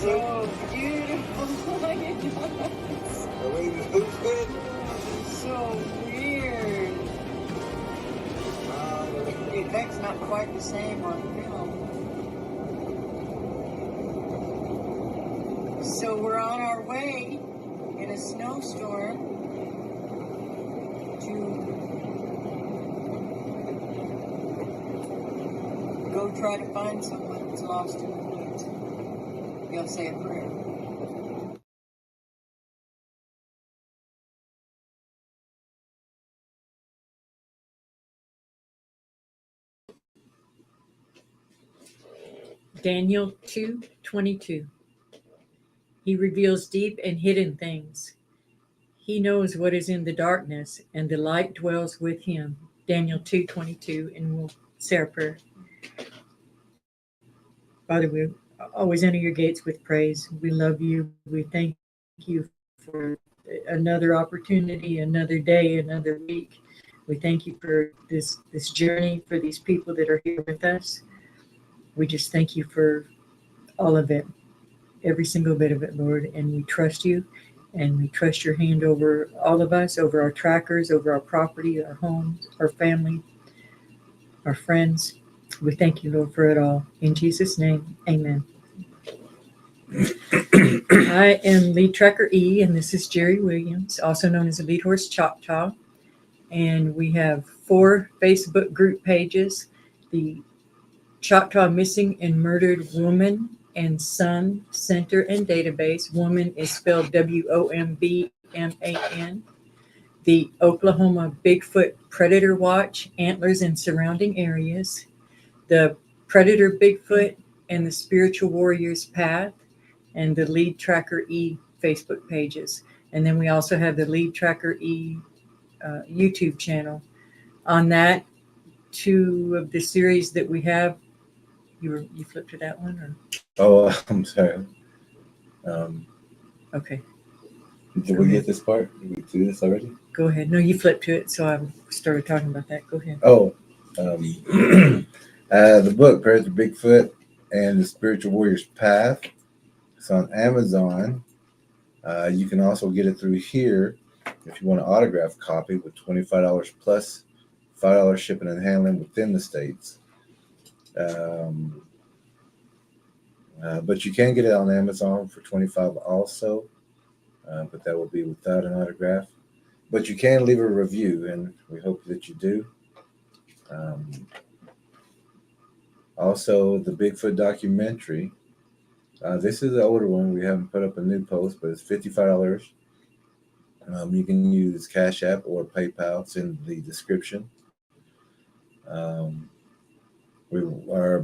So beautiful. Oh my goodness. The lady's boots fit. So weird. The effect's not quite the same on film. So we're on our way in a snowstorm to go try to find someone that's lost in the woods. You'll say a prayer. Daniel 2:22. He reveals deep and hidden things. He knows what is in the darkness, and the light dwells with him. Daniel 2:22, and we'll say our prayer. Father, we always enter your gates with praise. We love you. We thank you for another opportunity, another day, another week. We thank you for this journey, for these people that are here with us. We just thank you for all of it, every single bit of it, Lord. And we trust you, and we trust your hand over all of us, over our trackers, over our property, our homes, our family, our friends. We thank you, Lord, for it all. In Jesus' name, amen. I am Lead Tracker E, and this is Jerry Williams, also known as the Lead Horse Choctaw. And we have 4 Facebook group pages: the Choctaw Missing and Murdered Woman and Son Center and Database. Woman is spelled WOMBMAN. The Oklahoma Bigfoot Predator Watch, Antlers and Surrounding Areas. The Predator Bigfoot and the Spiritual Warriors Path, and the Lead Tracker E Facebook pages. And then we also have the Lead Tracker E YouTube channel. On that, 2 of the series that we have, you flipped to that one, or? Oh, I'm sorry. Okay. Did we get this part? Did we do this already? Go ahead. No, you flipped to it, so I started talking about that. Go ahead. Oh, the book Predatory Bigfoot and the Spiritual Warriors Path. It's on Amazon. You can also get it through here if you want an autographed copy with $25 plus $5 shipping and handling within the states. But you can get it on Amazon for $25 also, but that will be without an autograph. But you can leave a review, and we hope that you do. Also, the Bigfoot documentary. This is the older one. We haven't put up a new post, but it's $55. You can use CASHAPP or PayPal. It's in the description. Our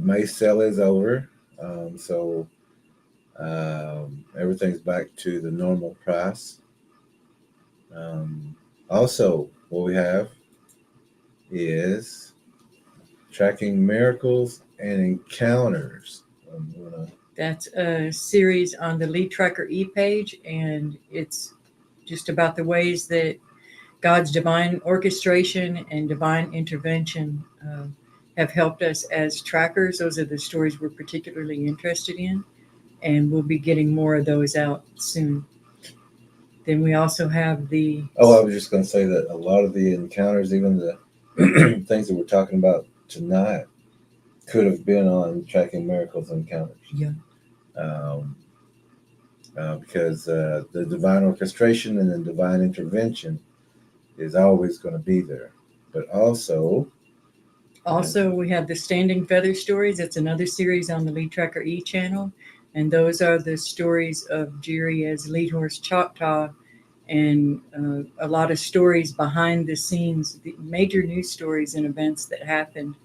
May sale is over, so everything's back to the normal price. Also, what we have is Tracking Miracles and Encounters. That's a series on the Lead Tracker E page, and it's just about the ways that God's divine orchestration and divine intervention have helped us as trackers. Those are the stories we're particularly interested in, and we'll be getting more of those out soon. Then we also have the... Oh, I was just going to say that a lot of the encounters, even the things that we're talking about tonight, could have been on Tracking Miracles and Encounters. Yeah. Because the divine orchestration and the divine intervention is always going to be there. But also, we have the Standing Feather stories. It's another series on the Lead Tracker E channel. And those are the stories of Jerry as Lead Horse Choctaw, and a lot of stories behind the scenes, the major news stories and events that happened,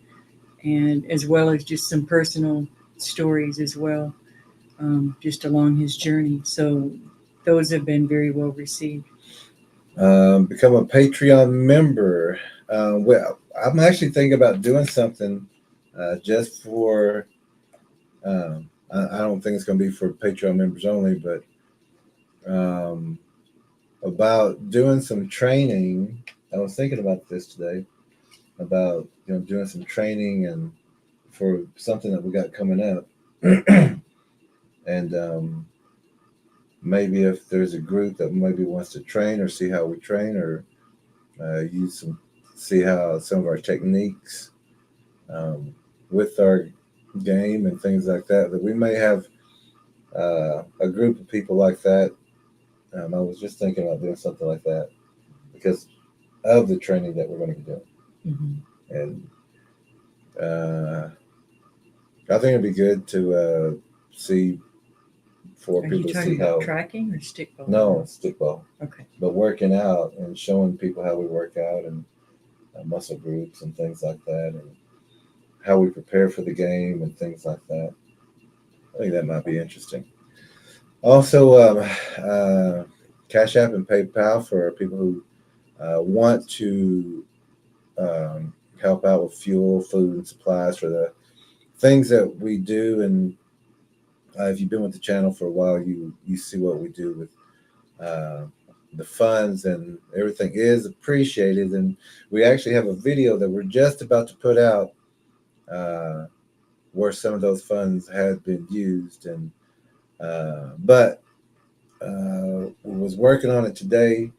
and as well as just some personal stories as well, just along his journey. So those have been very well received. Become a Patreon member. Well, I'm actually thinking about doing something just for, I don't think it's going to be for Patreon members only, but about doing some training. I was thinking about this today, about doing some training and for something that we got coming up. And maybe if there's a group that maybe wants to train or see how we train, or see how some of our techniques with our game and things like that, that we may have a group of people like that. I was just thinking about doing something like that because of the training that we're going to be doing. Mm-hmm. And I think it'd be good to see for Are people you to talking see about how. tracking or stickball? No, stickball. Okay. But working out and showing people how we work out and muscle groups and things like that, and how we prepare for the game and things like that. I think that might be interesting. Also, Cash App and PayPal for people who want to help out with fuel, food, and supplies for the things that we do. And if you've been with the channel for a while, you see what we do with the funds, and everything is appreciated. And we actually have a video that we're just about to put out where some of those funds had been used. And but we was working on it today.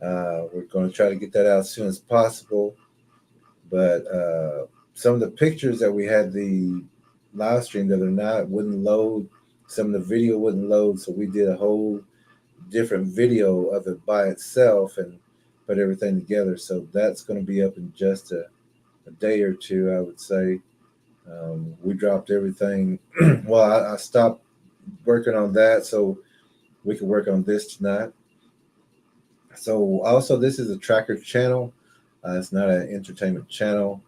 We're going to try to get that out as soon as possible. But some of the pictures that we had the live stream the other night wouldn't load. Some of the video wouldn't load, so we did a whole different video of it by itself and put everything together. So that's going to be up in just a day or two, I would say. We dropped everything. Well, I stopped working on that so we could work on this tonight. So also, this is a tracker channel. It's not an entertainment channel.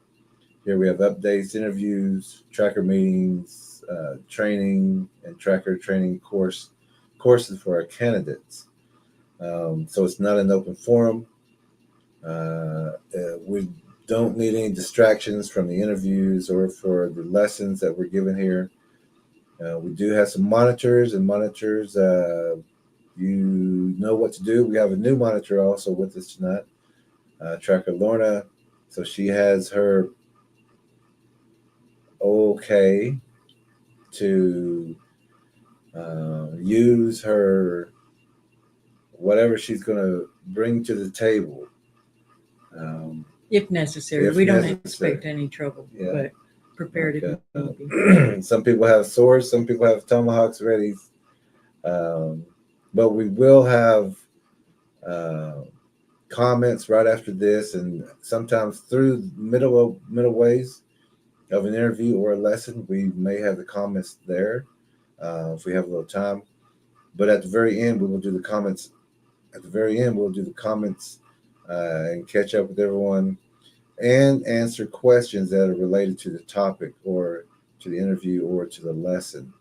Here we have updates, interviews, tracker meetings, training, and tracker training courses for our candidates. So it's not an open forum. We don't need any distractions from the interviews or for the lessons that we're given here. We do have some monitors, and monitors, you know what to do. We have a new monitor also with us tonight, Tracker Lorna. So she has her okay to use her whatever she's going to bring to the table. If necessary. We don't expect any trouble, but prepared if need be. Some people have swords, some people have tomahawks ready. But we will have comments right after this, and sometimes through middle ways of an interview or a lesson, we may have the comments there if we have a little time. But at the very end, we will do the comments. At the very end, we'll do the comments and catch up with everyone and answer questions that are related to the topic or to the interview or to the lesson.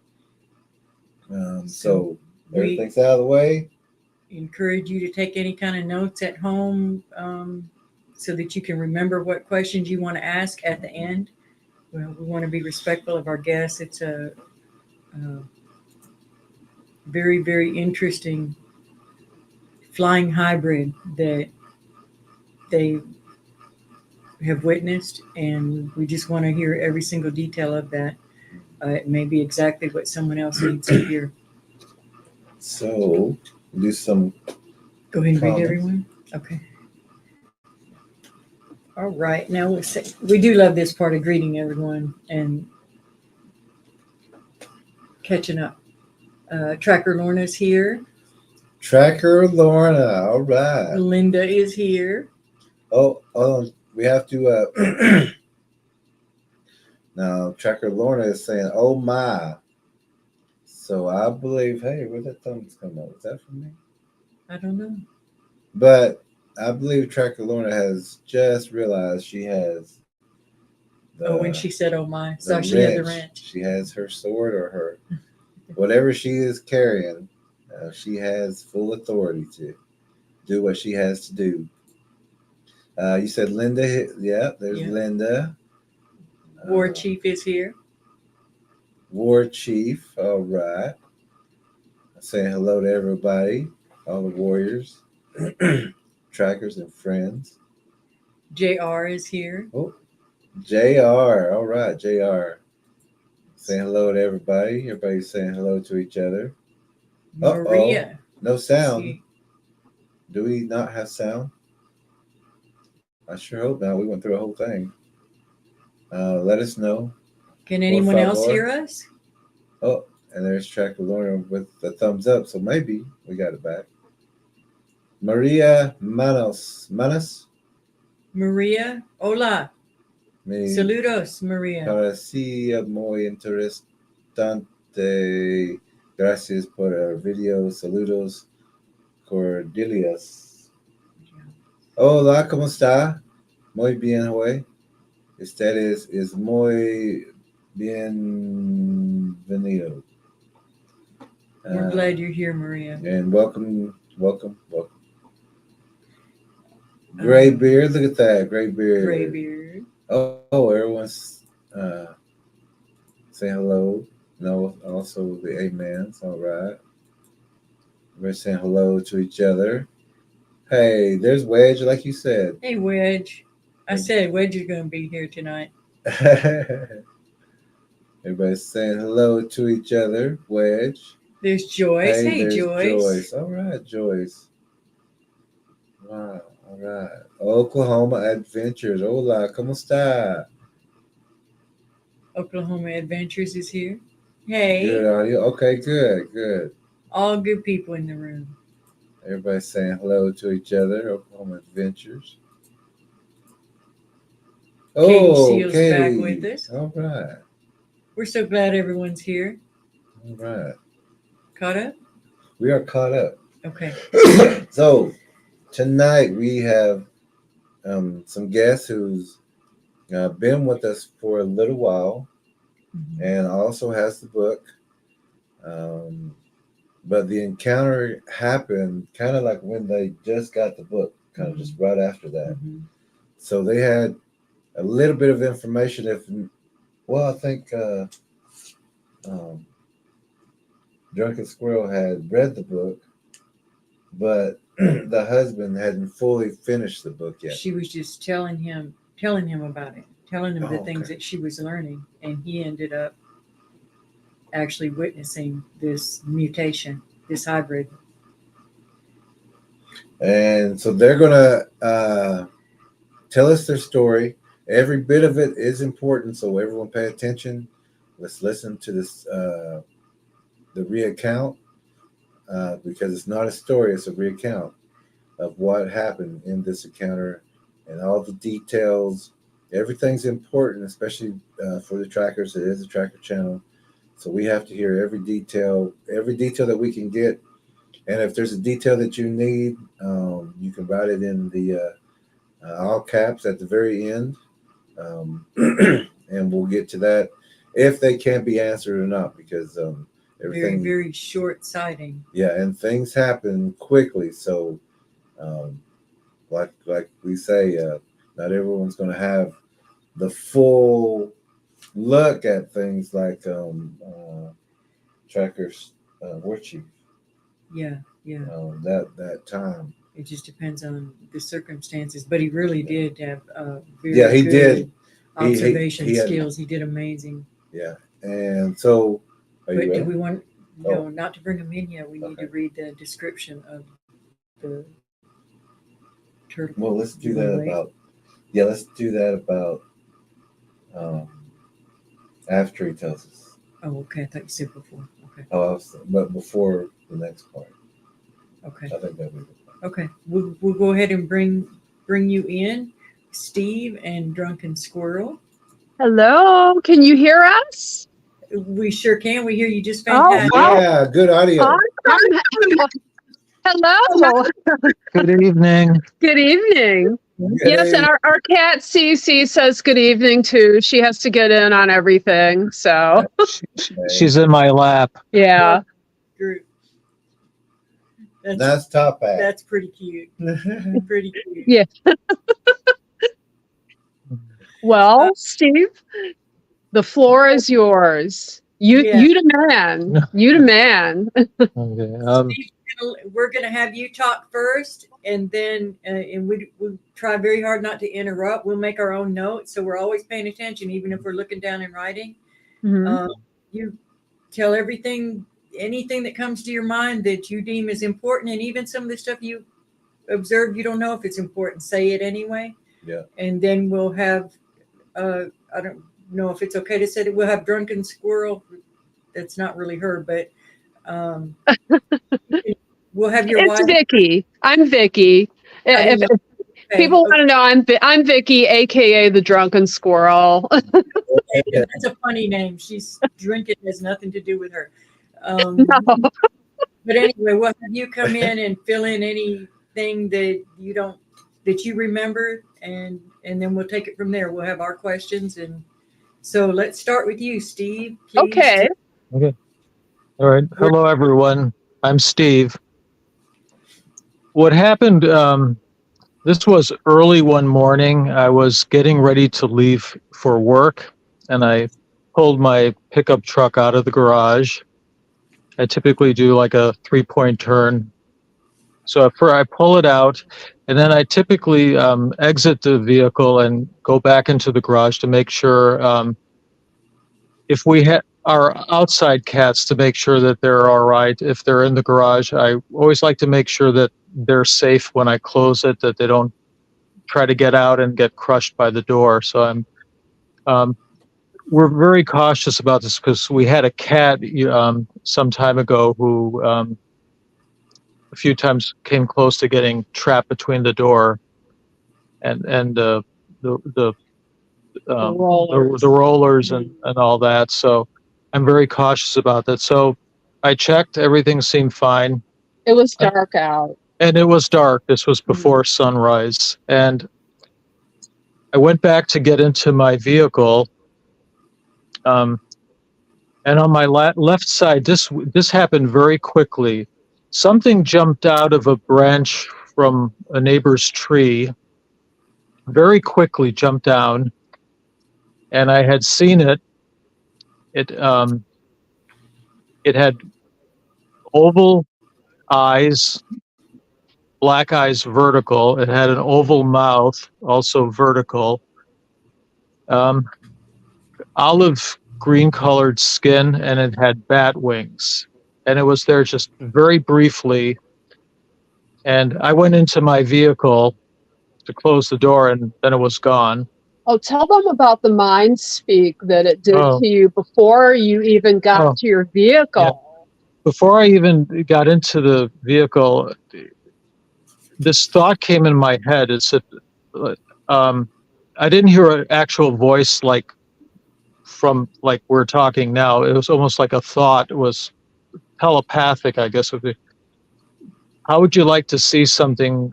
So everything's out of the way. Encourage you to take any kind of notes at home so that you can remember what questions you want to ask at the end. Well, we want to be respectful of our guests. It's a very, very interesting flying hybrid that they have witnessed, and we just want to hear every single detail of that. It may be exactly what someone else needs to hear. So do some. Go ahead and read everyone. Okay. All right. Now we do love this part of greeting everyone and catching up. Tracker Lorna's here. Tracker Lorna. All right. Linda is here. Oh, we have to. Now, Tracker Lorna is saying, "Oh my." So I believe, hey, where's that thumbs come up? Is that from me? I don't know. But I believe Tracker Lorna has just realized she has. When she said, "Oh my," so she had the wrench. She has her sword or her whatever she is carrying. She has full authority to do what she has to do. You said Linda. Yeah, there's Linda. War Chief is here. War Chief. All right. Saying hello to everybody, all the warriors, trackers, and friends. JR is here. Oh, JR. All right, JR. Saying hello to everybody. Everybody's saying hello to each other. Maria. No sound. See. Do we not have sound? I sure hope not. We went through a whole thing. Let us know. Can anyone else favor. hear us? Oh, and there's Tracker Lorna with the thumbs up. So maybe we got it back. Maria Manos. Maria, hola. Me Saludos, Maria. parecía muy interesante. Gracias por el video. Saludos cordiales. Hola, ¿cómo está? Muy bien, güey. Usted es muy bienvenido. We're glad you're here, Maria. And welcome. Gray beard, look at that, gray beard. Gray beard. Oh, everyone's saying hello. No, also the amens. All right. We're saying hello to each other. Hey, there's Wedge, like you said. Hey, Wedge. I said Wedge is going to be here tonight. Everybody's saying hello to each other. Wedge. There's Joyce. Hey, there's Joyce. All right, Joyce. Wow. All right. Oklahoma Adventures. Hola, ¿cómo está? Oklahoma Adventures is here. Hey. Good audio. Okay, good. All good people in the room. Everybody's saying hello to each other. Oklahoma Adventures. Katie Seals back with us. All right. We're so glad everyone's here. All right. Caught up? We are caught up. Okay. So tonight we have some guests who's been with us for a little while, and also has the book. But the encounter happened kind of like when they just got the book, kind of just right after that. So they had a little bit of information. I think Drunken Squirrel had read the book, but the husband hadn't fully finished the book yet. She was just telling him about it, telling him the things that she was learning, and he ended up actually witnessing this mutation, this hybrid. And so they're gonna tell us their story. Every bit of it is important, so everyone pay attention. Let's listen to this, the reaccount, because it's not a story, it's a reaccount of what happened in this encounter and all the details. Everything's important, especially for the trackers. It is a tracker channel, so we have to hear every detail that we can get. And if there's a detail that you need, you can write it in the all caps at the very end, and we'll get to that if they can be answered or not, because everything very short sighting. Yeah, and things happen quickly. So, like we say, not everyone's going to have the full look at things like trackers war chief. Yeah. That time. It just depends on the circumstances, but he really did have very he good did observation skills. He did amazing. Yeah, and so. But do we want not to bring him in yet? We need to read the description of the turtle. Well, let's do that about. Yeah, let's do that about. After he tells us. Oh, okay. I thought you said before. Okay. But before the next part. Okay. I think that'd be good. Okay. We'll go ahead and bring you in, Steve and Drunken Squirrel. Hello. Can you hear us? We sure can. We hear you just fantastic. Oh, yeah, good audio. Hello. Good evening. Good evening. Yes, and our cat Cece says good evening too. She has to get in on everything. So She's in my lap. Yeah. That's top hat. That's pretty cute. Pretty cute. Yeah. Well, Steve, the floor is yours. You the man. You the man. Okay. Steve, we're going to have you talk first, and then and we'll try very hard not to interrupt. We'll make our own notes, so we're always paying attention, even if we're looking down and writing. you tell anything that comes to your mind that you deem is important, and even some of the stuff you observe, you don't know if it's important, say it anyway. Yeah. And then we'll have, I don't know if it's okay to say that we'll have Drunken Squirrel. That's not really her, but we'll have your It's wife. Vicky. I'm Vicky. If people want to know, I'm Vicky, aka the Drunken Squirrel. That's a funny name. She's drinking, has nothing to do with her. No. But anyway, we'll have you come in and fill in anything that you remember, and then we'll take it from there. We'll have our questions, and so let's start with you, Steve. Please. Okay. Okay. All right. Hello, everyone. I'm Steve. What happened, this was early one morning. I was getting ready to leave for work, and I pulled my pickup truck out of the garage. I typically do like a 3-point turn. So I pull it out, and then I typically exit the vehicle and go back into the garage to make sure if we our outside cats, to make sure that they're all right. If they're in the garage, I always like to make sure that they're safe when I close it, that they don't try to get out and get crushed by the door. So we're very cautious about this because we had a cat some time ago who a few times came close to getting trapped between the door and the rollers and all that. So I'm very cautious about that. So I checked, everything seemed fine. It was dark out. And it was dark. This was before sunrise. And I went back to get into my vehicle. And on my left side, this happened very quickly. Something jumped out of a branch from a neighbor's tree, very quickly jumped down. And I had seen it. It had oval eyes, black eyes vertical. It had an oval mouth, also vertical. Olive green colored skin, and it had bat wings. And it was there just very briefly. And I went into my vehicle to close the door, and then it was gone. Oh, tell them about the mind speak that it did to you before you even got to your vehicle. Yeah. Before I even got into the vehicle, this thought came in my head. It said, I didn't hear an actual voice like we're talking now. It was almost like a thought. It was telepathic, I guess. How would you like to see something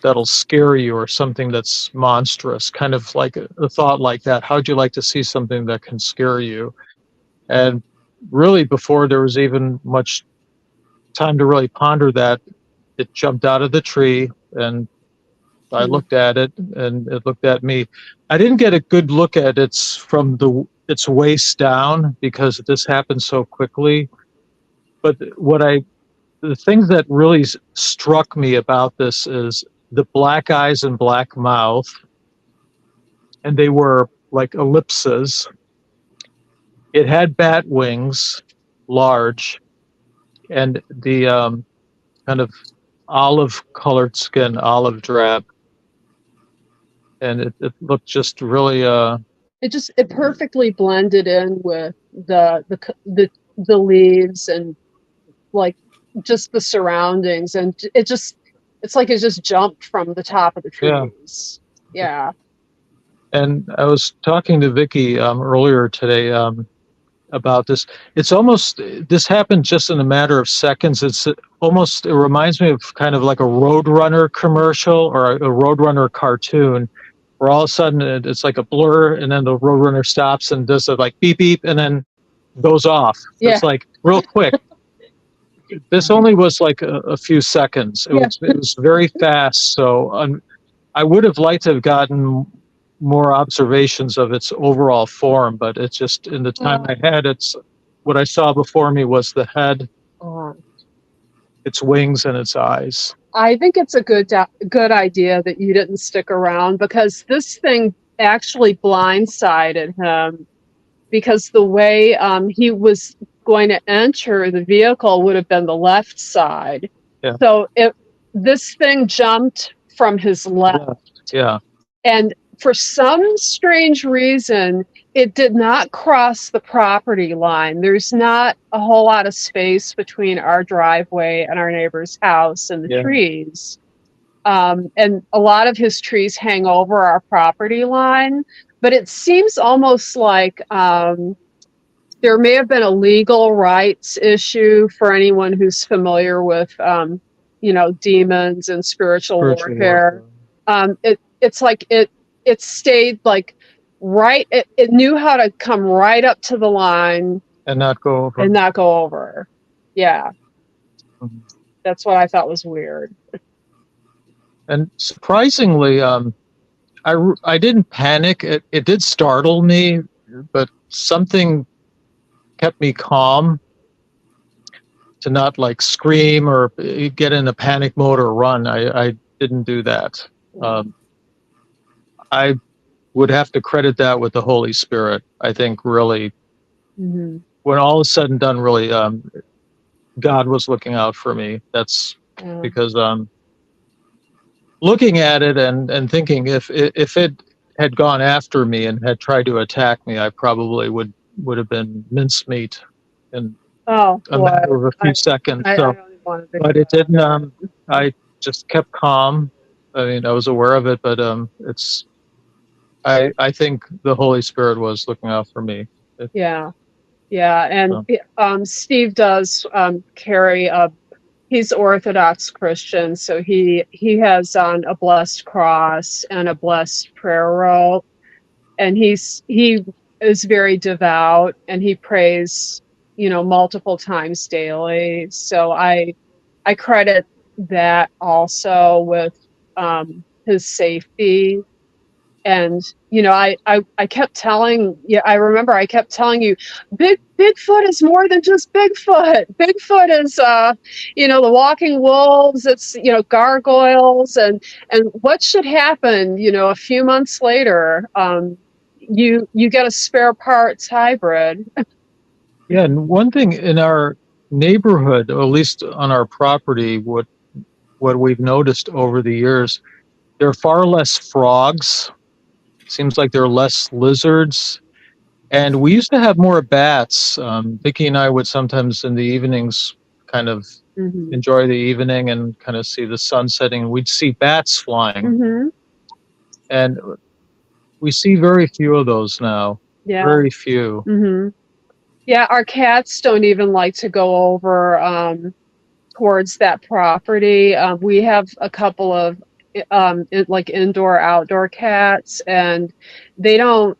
that'll scare you, or something that's monstrous? Kind of like a thought like that. How would you like to see something that can scare you? And really, before there was even much time to really ponder that, it jumped out of the tree, and I looked at it, and it looked at me. I didn't get a good look at its waist down because this happened so quickly. But the thing that really struck me about this is the black eyes and black mouth, and they were like ellipses. It had bat wings, large, and the kind of olive colored skin, olive drab. And it looked just really it perfectly blended in with the leaves and like just the surroundings, and it's like it just jumped from the top of the trees. Yeah. And I was talking to Vicky earlier today about this. This happened just in a matter of seconds. It reminds me of kind of like a Roadrunner commercial or a Roadrunner cartoon, where all of a sudden it's like a blur, and then the Roadrunner stops and does it like beep beep, and then goes off. Yeah. It's like real quick. This only was like a few seconds. It was very fast. So I would have liked to have gotten more observations of its overall form, but it's just, in the time I had, what I saw before me was the head, its wings, and its eyes. I think it's a good idea that you didn't stick around, because this thing actually blindsided him because the way he was going to enter the vehicle would have been the left side. Yeah. So this thing jumped from his left. Yeah. And for some strange reason, it did not cross the property line. There's not a whole lot of space between our driveway and our neighbor's house and the trees. And a lot of his trees hang over our property line, but it seems almost like there may have been a legal rights issue for anyone who's familiar with, demons and spiritual warfare. It's like it stayed like right. It knew how to come right up to the line and not go over. Yeah, Mm-hmm. That's what I thought was weird. And surprisingly, I didn't panic. It did startle me, but something kept me calm to not like scream or get in a panic mode or run. I didn't do that. I would have to credit that with the Holy Spirit. I think really, Mm-hmm. when all is said and done, really, God was looking out for me. That's because looking at it and thinking if it had gone after me and had tried to attack me, I probably would have been mincemeat in a matter of a few seconds. But it didn't. I just kept calm. I mean, I was aware of it, but I think the Holy Spirit was looking out for me. Yeah, and Steve does carry he's Orthodox Christian, so he has on a blessed cross and a blessed prayer rope, and he is very devout, and he prays, multiple times daily. So I credit that also with his safety. And, I kept telling you, I remember I kept telling you, Bigfoot is more than just Bigfoot. Bigfoot is, the walking wolves, it's, gargoyles, and what should happen, a few months later, you get a spare parts hybrid. Yeah. And one thing in our neighborhood, or at least on our property, what we've noticed over the years, there are far less frogs. Seems like there are less lizards, and we used to have more bats. Vicki and I would sometimes in the evenings kind of enjoy the evening and kind of see the sun setting, and we'd see bats flying. And we see very few of those now. Yeah. Very few. Yeah, our cats don't even like to go over towards that property. We have a couple of like indoor outdoor cats, and they don't.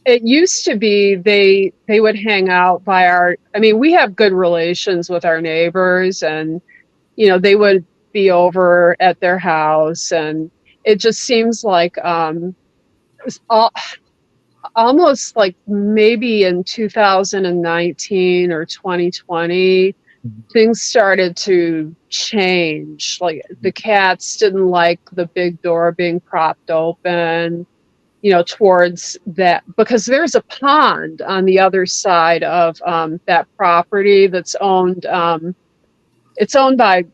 It used to be they would hang out by we have good relations with our neighbors, and they would be over at their house, and it just seems like almost like maybe in 2019 or 2020 things started to change. Like the cats didn't like the big door being propped open, towards that, because there's a pond on the other side of that property that's owned. It's owned by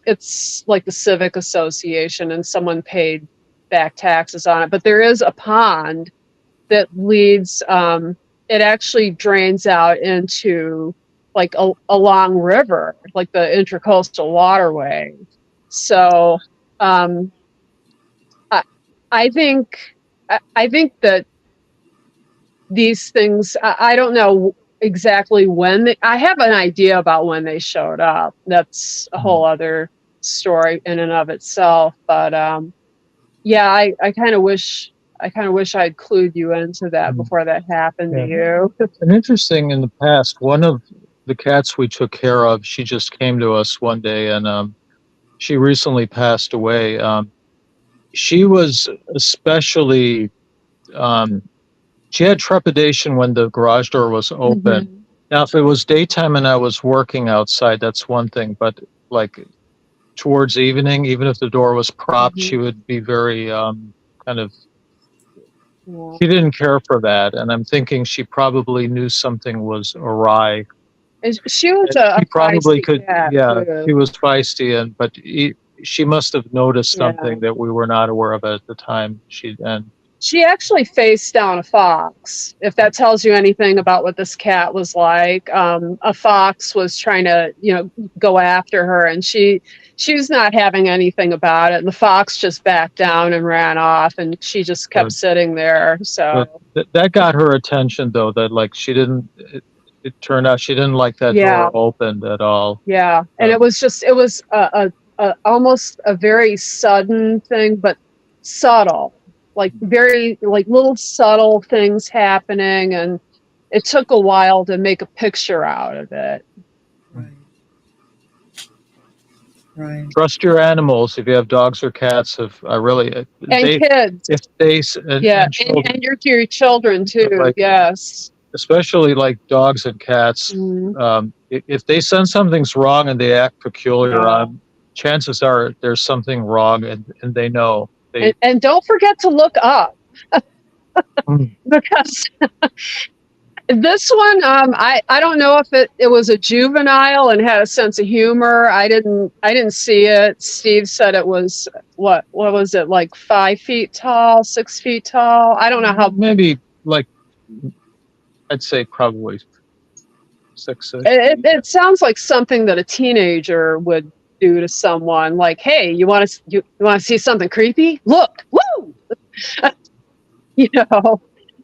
it's like the civic association, and someone paid back taxes on it. But there is a pond that leads. It actually drains out into like a long river, like the Intracoastal Waterway. So I think that these things, I don't know exactly when I have an idea about when they showed up. That's a whole other story in and of itself. But I kind of wish I'd clued you into that before that happened to you. And interesting, in the past, one of the cats we took care of, she just came to us one day, and she recently passed away. She was especially, she had trepidation when the garage door was open. Now, if it was daytime and I was working outside, that's one thing, but like towards evening, even if the door was propped, she would be very kind of Yeah. She didn't care for that, and I'm thinking she probably knew something was awry. And she was And a she probably feisty could, cat, yeah, too. she was feisty, but she must have noticed Yeah. something that we were not aware of at the time. She actually faced down a fox, if that tells you anything about what this cat was like. A fox was trying to, go after her, and she was not having anything about it. And the fox just backed down and ran off, and she just kept sitting there. So that got her attention, though, that like she didn't, it turned out she didn't like that Yeah. door opened at all. Yeah. And it was a almost a very sudden thing, but subtle, like very, like little subtle things happening. And it took a while to make a picture out of it. Right. Right. Trust your animals. If you have dogs or cats, And kids. if they, and your children too. Like, yes. Especially like dogs and cats. Mm-hmm. If they sense something's wrong and they act peculiar, chances are there's something wrong, and they know. And don't forget to look up. Because this one, I don't know if it was a juvenile and had a sense of humor. I didn't see it. Steve said it was what was it, like 5 feet tall, 6 feet tall? I don't know how. Maybe like, I'd say probably 6. It sounds like something that a teenager would do to someone. Like, hey, you want to see something creepy? Look, woo!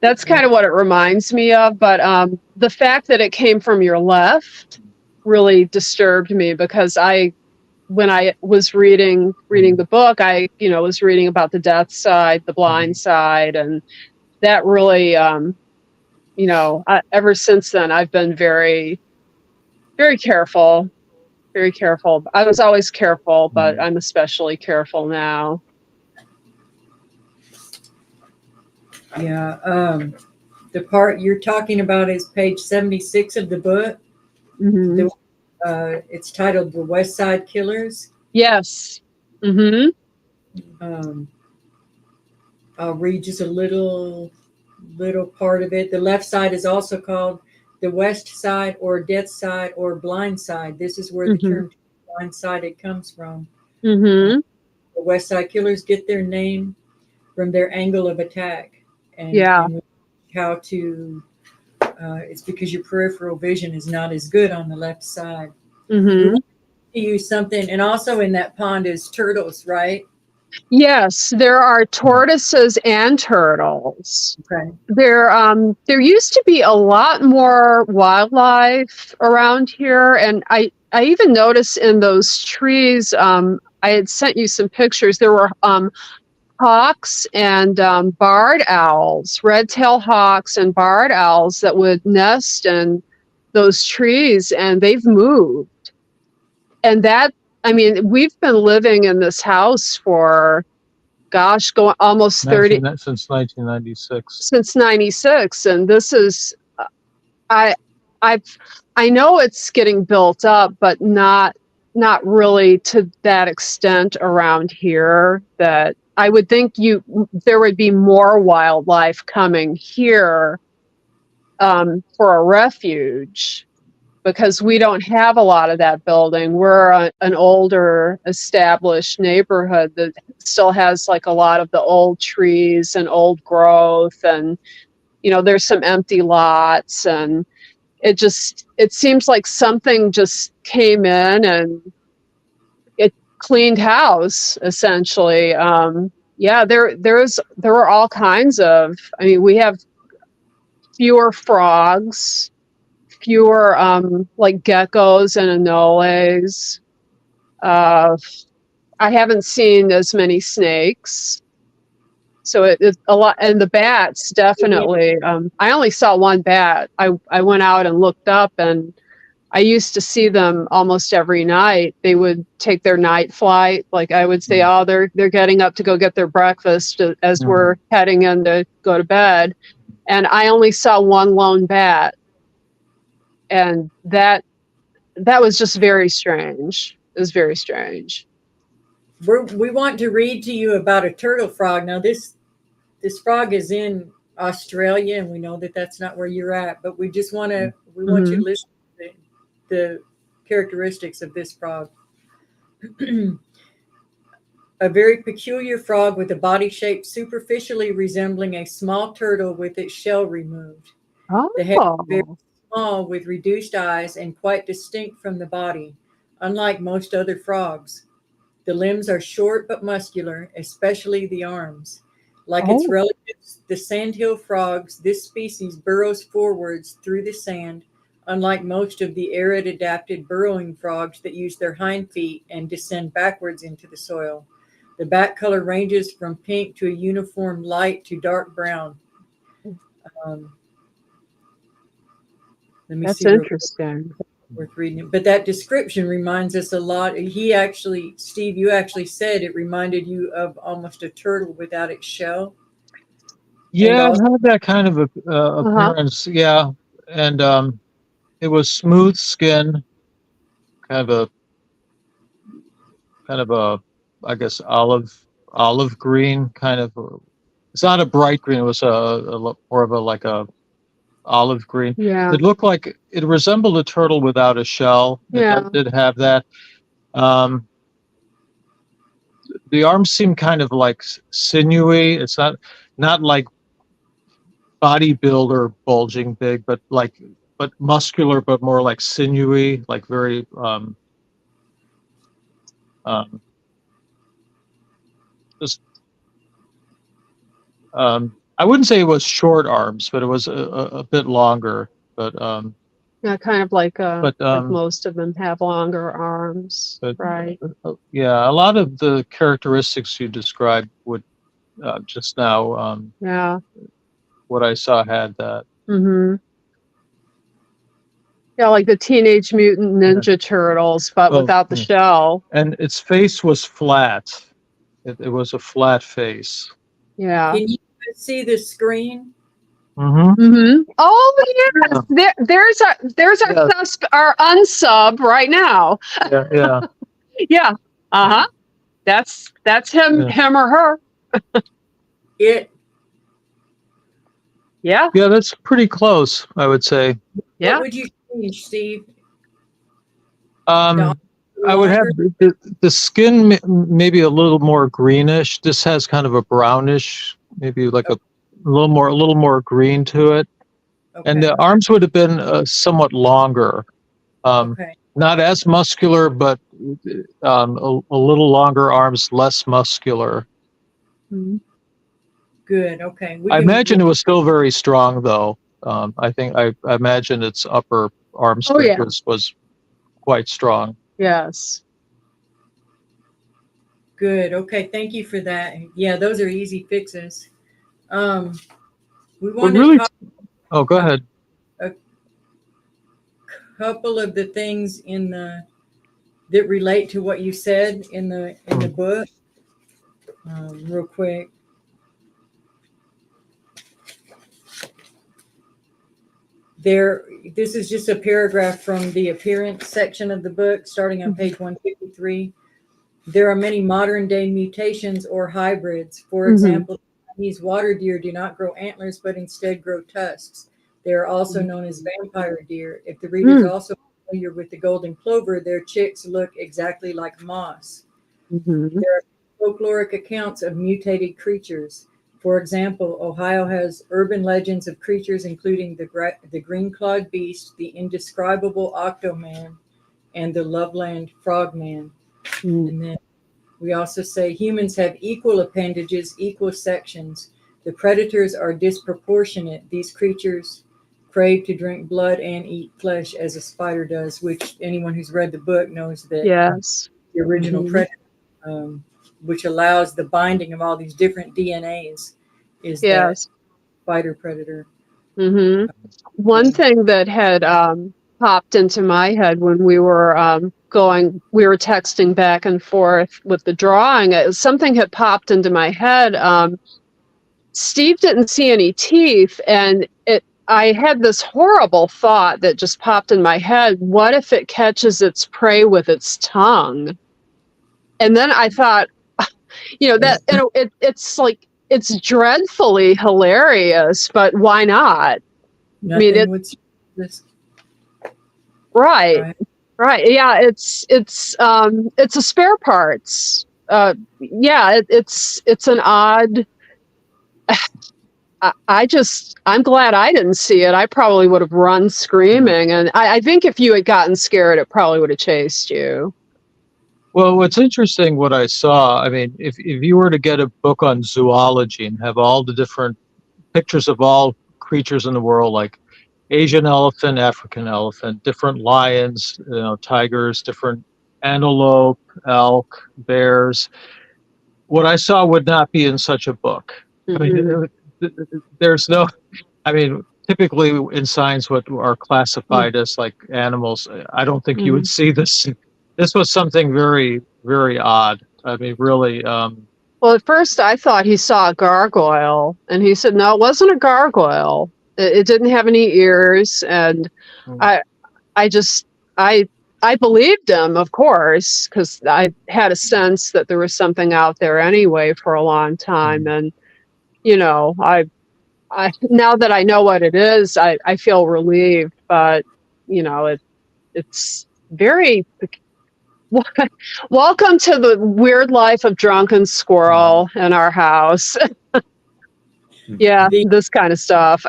That's kind of what it reminds me of. But the fact that it came from your left really disturbed me, because when I was reading the book, I was reading about the death side, the blind side, and that really, ever since then, I've been very, very careful, very careful. I was always careful, but I'm especially careful now. Yeah. The part you're talking about is page 76 of the book. Mm-hmm. It's titled "The West Side Killers." Yes. Mm-hmm. I'll read just a little part of it. The left side is also called the West Side, or Death Side, or Blind Side. This is where the term blind-sided comes from. Mm-hmm. The West Side Killers get their name from their angle of attack. And how to, it's because your peripheral vision is not as good on the left side. Mm-hmm. To use something, and also in that pond is turtles, right? Yes, there are tortoises and turtles. Okay. There used to be a lot more wildlife around here, and I even noticed in those trees. I had sent you some pictures. There were hawks and barred owls, red-tailed hawks and barred owls that would nest in those trees, and they've moved. And we've been living in this house for, gosh, going almost 30 since 1996. Since 96, and this is, I know it's getting built up, but not really to that extent around here. That I would think there would be more wildlife coming here for a refuge, because we don't have a lot of that building. We're an older established neighborhood that still has like a lot of the old trees and old growth, and there's some empty lots, and it seems like something just came in and it cleaned house, essentially. There were all kinds of, we have fewer frogs, fewer like geckos and anoles. I haven't seen as many snakes. So it's a lot, and the bats, definitely. I only saw one bat. I went out and looked up, and I used to see them almost every night. They would take their night flight. Like I would say, oh, they're getting up to go get their breakfast as we're heading in to go to bed. And I only saw one lone bat. And that was just very strange. It was very strange. We want to read to you about a turtle frog. Now this frog is in Australia, and we know that that's not where you're at, but we just want to, we want you to listen to the characteristics of this frog. A very peculiar frog with a body shape superficially resembling a small turtle with its shell removed. The head is very small with reduced eyes and quite distinct from the body, unlike most other frogs. The limbs are short but muscular, especially the arms. Like its relatives, the sandhill frogs, this species burrows forwards through the sand, unlike most of the arid adapted burrowing frogs that use their hind feet and descend backwards into the soil. The back color ranges from pink to a uniform light to dark brown. Let me That's see. interesting. Worth reading it. But that description reminds us a lot. He actually, Steve, you actually said it reminded you of almost a turtle without its shell. Yeah, it had that kind of appearance. Yeah, and it was smooth skin, kind of a, I guess olive green kind of. It's not a bright green. It was a more of a like a olive green. Yeah. It looked like it resembled a turtle without a shell. Yeah. It did have that. The arms seem kind of like sinewy. It's not like bodybuilder bulging big, but muscular, but more like sinewy, like very just I wouldn't say it was short arms, but it was a bit longer. But yeah, kind of like most of them have longer arms, right? Yeah, a lot of the characteristics you described would just now. Yeah. What I saw had that. Yeah, like the Teenage Mutant Ninja Turtles, but without the shell. And its face was flat. It was a flat face. Yeah. Can you see the screen? Oh yes, there's our unsub right now. Yeah. Yeah. That's him, him or her. Yeah. Yeah, that's pretty close, I would say. Yeah. What would you change, Steve? I would have the skin maybe a little more greenish. This has kind of a brownish, maybe like a little more green to it. Okay. And the arms would have been somewhat longer. Not as muscular, but a little longer arms, less muscular. Good. Okay. I imagine it was still very strong, though. I imagine its upper arm strength was quite strong. Yes. Good. Okay. Thank you for that. Yeah, those are easy fixes. We want to talk go ahead. A couple of the things that relate to what you said in the book. Real quick. This is just a paragraph from the appearance section of the book, starting on page 153. There are many modern day mutations or hybrids. For example, Chinese water deer do not grow antlers, but instead grow tusks. They are also known as vampire deer. If the reader is also familiar with the golden plover, their chicks look exactly like moss. There are folkloric accounts of mutated creatures. For example, Ohio has urban legends of creatures including the green-clawed beast, the indescribable octoman, and the Loveland frogman. And then we also say humans have equal appendages, equal sections. The predators are disproportionate. These creatures crave to drink blood and eat flesh as a spider does, which anyone who's read the book knows that the original predator, which allows the binding of all these different DNAs, is that spider predator. One thing that had popped into my head when we were texting back and forth with the drawing, something had popped into my head. Steve didn't see any teeth, and I had this horrible thought that just popped in my head. What if it catches its prey with its tongue? And then I thought, it's like it's dreadfully hilarious, but why not? Nothing it- would this. Right. Right. Yeah, it's a spare parts. Yeah, it's an odd. I'm glad I didn't see it. I probably would have run screaming, and I think if you had gotten scared, it probably would have chased you. Well, what's interesting, what I saw, I mean, if you were to get a book on zoology and have all the different pictures of all creatures in the world, like Asian elephant, African elephant, different lions, tigers, different antelope, elk, bears, what I saw would not be in such a book. I mean, there's no, I mean, typically in science, what are classified as like animals, I don't think you would see this. This was something very, very odd. I mean, really. Well, at first I thought he saw a gargoyle, and he said, no, it wasn't a gargoyle. It didn't have any ears. And I believed him, of course, because I had a sense that there was something out there anyway for a long time. And, I now that I know what it is, I feel relieved, but, it's very. Welcome to the weird life of drunken squirrel in our house. Yeah, this kind of stuff.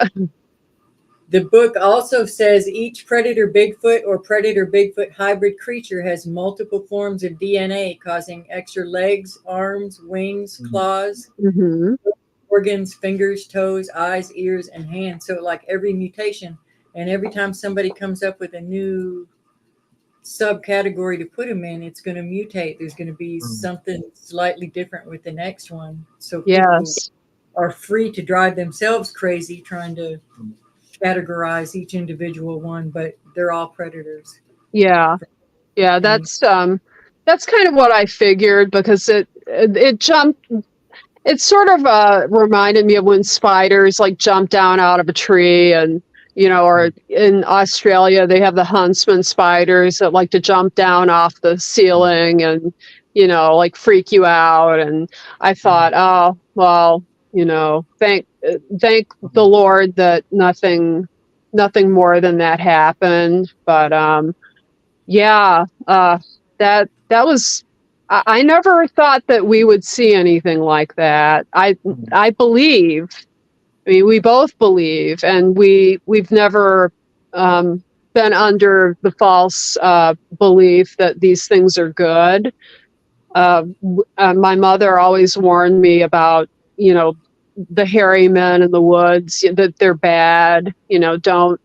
The book also says each predator Bigfoot or predator Bigfoot hybrid creature has multiple forms of DNA, causing extra legs, arms, wings, claws, organs, fingers, toes, eyes, ears, and hands. So like every mutation, and every time somebody comes up with a new subcategory to put them in, it's going to mutate. There's going to be something slightly different with the next one. So people are free to drive themselves crazy trying to categorize each individual one, but they're all predators. Yeah, that's kind of what I figured, because it jumped. It sort of reminded me of when spiders like jump down out of a tree, and or in Australia, they have the huntsman spiders that like to jump down off the ceiling and, like freak you out. And I thought, oh, well, thank the Lord that nothing more than that happened. But, that was, I never thought that we would see anything like that. I believe. I mean, we both believe, and we've never been under the false belief that these things are good. My mother always warned me about, the hairy men in the woods, that they're bad. Don't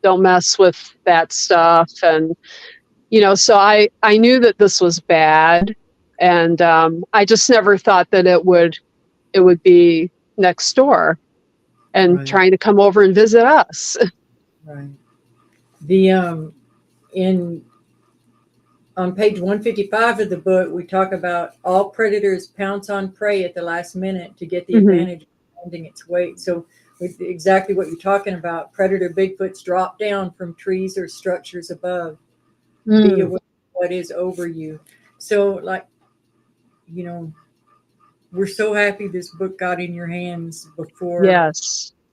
mess with that stuff. And so I knew that this was bad, and I just never thought that it would be next door and trying to come over and visit us. Right. The on page 155 of the book, we talk about all predators pounce on prey at the last minute to get the advantage of finding its weight. So with exactly what you're talking about, predator Bigfoots drop down from trees or structures above. Be aware of what is over you. So like, we're so happy this book got in your hands before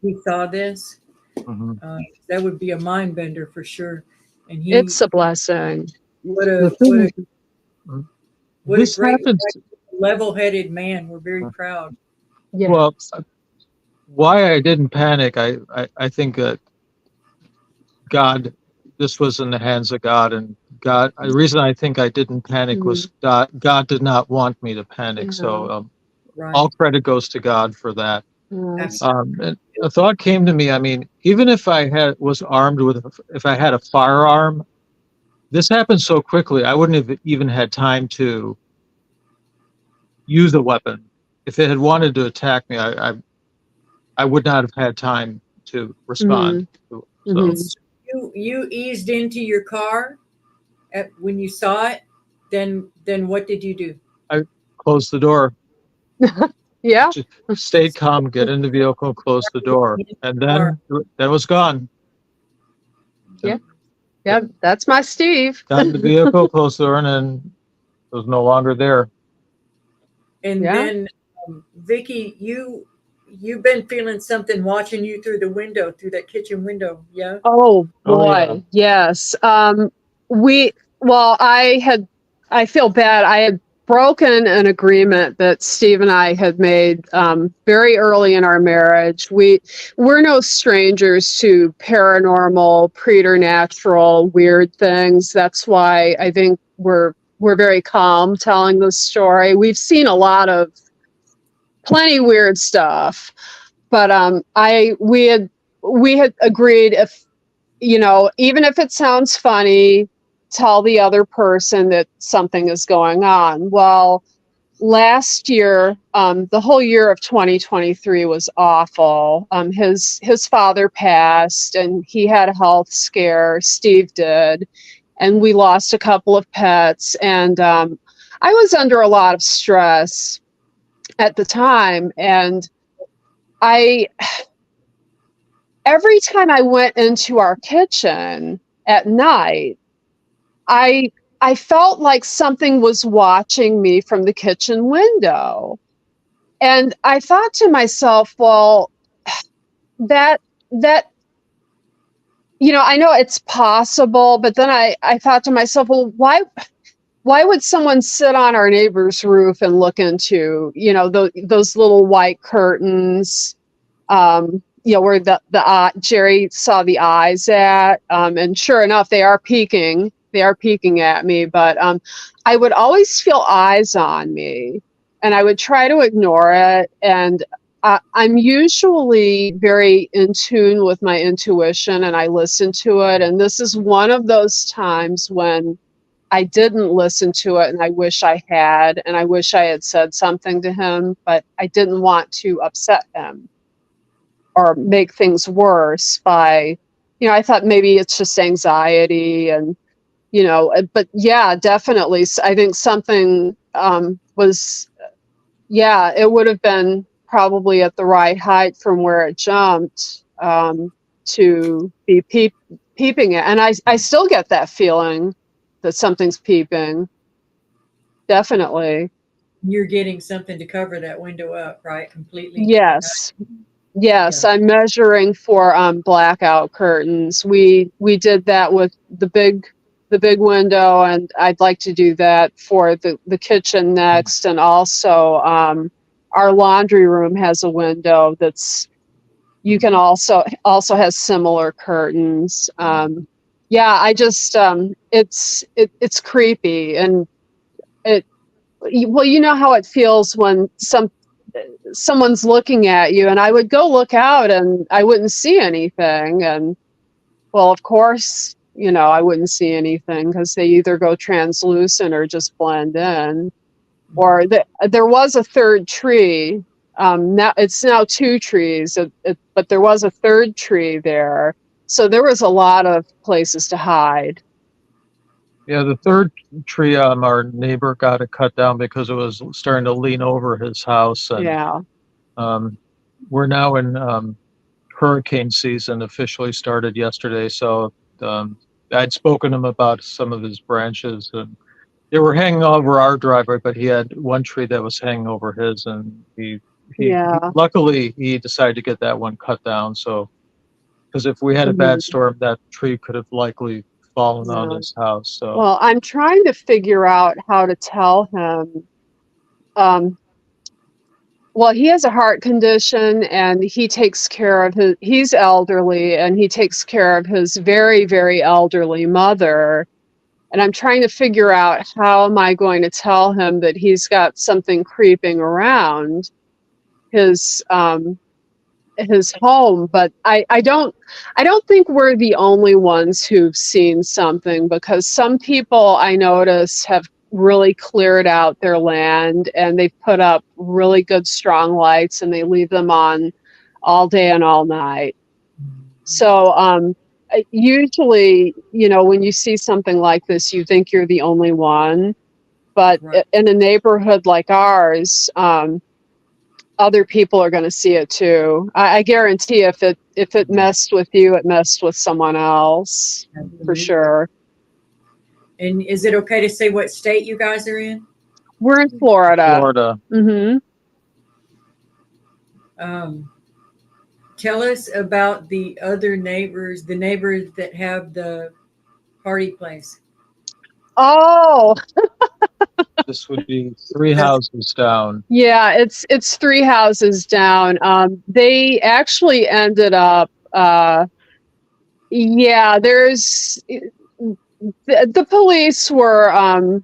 we saw this. That would be a mind bender for sure. And it's a blessing. What a great level-headed man. We're very proud. Yes. Well, why I didn't panic, I think that God, this was in the hands of God, and God, the reason I think I didn't panic was God did not want me to panic. So all credit goes to God for that. And a thought came to me. I mean, even if I was armed with, if I had a firearm, this happened so quickly, I wouldn't have even had time to use a weapon. If it had wanted to attack me, I would not have had time to respond. So. You eased into your car when you saw it. Then what did you do? I closed the door. Yeah. Just stayed calm, get in the vehicle, close the door, and then it was gone. Yeah, that's my Steve. Got in the vehicle, closed the door, and then it was no longer there. And then Vicky, you've been feeling something watching you through the window, through that kitchen window. Yeah. Oh Oh, yeah. boy, yes. Well, I feel bad. I had broken an agreement that Steve and I had made very early in our marriage. We're no strangers to paranormal, preternatural, weird things. That's why I think we're very calm telling this story. We've seen plenty weird stuff, but we had agreed, if even if it sounds funny, tell the other person that something is going on. Well, last year, the whole year of 2023 was awful. His father passed, and he had a health scare. Steve did, and we lost a couple of pets. And I was under a lot of stress at the time, and every time I went into our kitchen at night, I felt like something was watching me from the kitchen window. And I thought to myself, well, that I know it's possible, but then I thought to myself, well, why would someone sit on our neighbor's roof and look into, those little white curtains, where the Jerry saw the eyes at, and sure enough, they are peeking at me, but I would always feel eyes on me, and I would try to ignore it. And I'm usually very in tune with my intuition, and I listen to it. And this is one of those times when I didn't listen to it, and I wish I had, and I wish I had said something to him, but I didn't want to upset him or make things worse by, I thought maybe it's just anxiety, and, but yeah, definitely. I think something it would have been probably at the right height from where it jumped to be peeping it. And I still get that feeling that something's peeping. Definitely. You're getting something to cover that window up, right? Completely. Yes. Yes, Yeah. I'm measuring for blackout curtains. We did that with the big window, and I'd like to do that for the kitchen next. And also our laundry room has a window you can also has similar curtains. I just it's creepy, and you know how it feels when someone's looking at you, and I would go look out and I wouldn't see anything. And well, of course, I wouldn't see anything because they either go translucent or just blend in. Or there was a third tree. Now it's now two trees, but there was a third tree there. So there was a lot of places to hide. Yeah, the third tree, our neighbor got it cut down because it was starting to lean over his house. And Yeah. we're now in hurricane season, officially started yesterday. So I'd spoken to him about some of his branches, and they were hanging over our driveway, but he had one tree that was hanging over his, and luckily he decided to get that one cut down. So, because if we had a bad storm, that tree could have likely fallen on his house. So, well, I'm trying to figure out how to tell him. Well, he has a heart condition, and he takes care of he's elderly, and he takes care of his very, very elderly mother. And I'm trying to figure out, how am I going to tell him that he's got something creeping around his home? But I don't think we're the only ones who've seen something, because some people I notice have really cleared out their land, and they've put up really good strong lights, and they leave them on all day and all night. So usually, when you see something like this, you think you're the only one. But Right. in a neighborhood like ours, other people are going to see it too. I guarantee if it messed with you, it messed with someone else. Absolutely. For sure. And is it okay to say what state you guys are in? We're in Florida. Florida. Mm-hmm. Tell us about the other neighbors, the neighbors that have the party place. Oh, This would be 3 houses down. yeah, it's 3 houses down. They actually ended up, yeah, the police were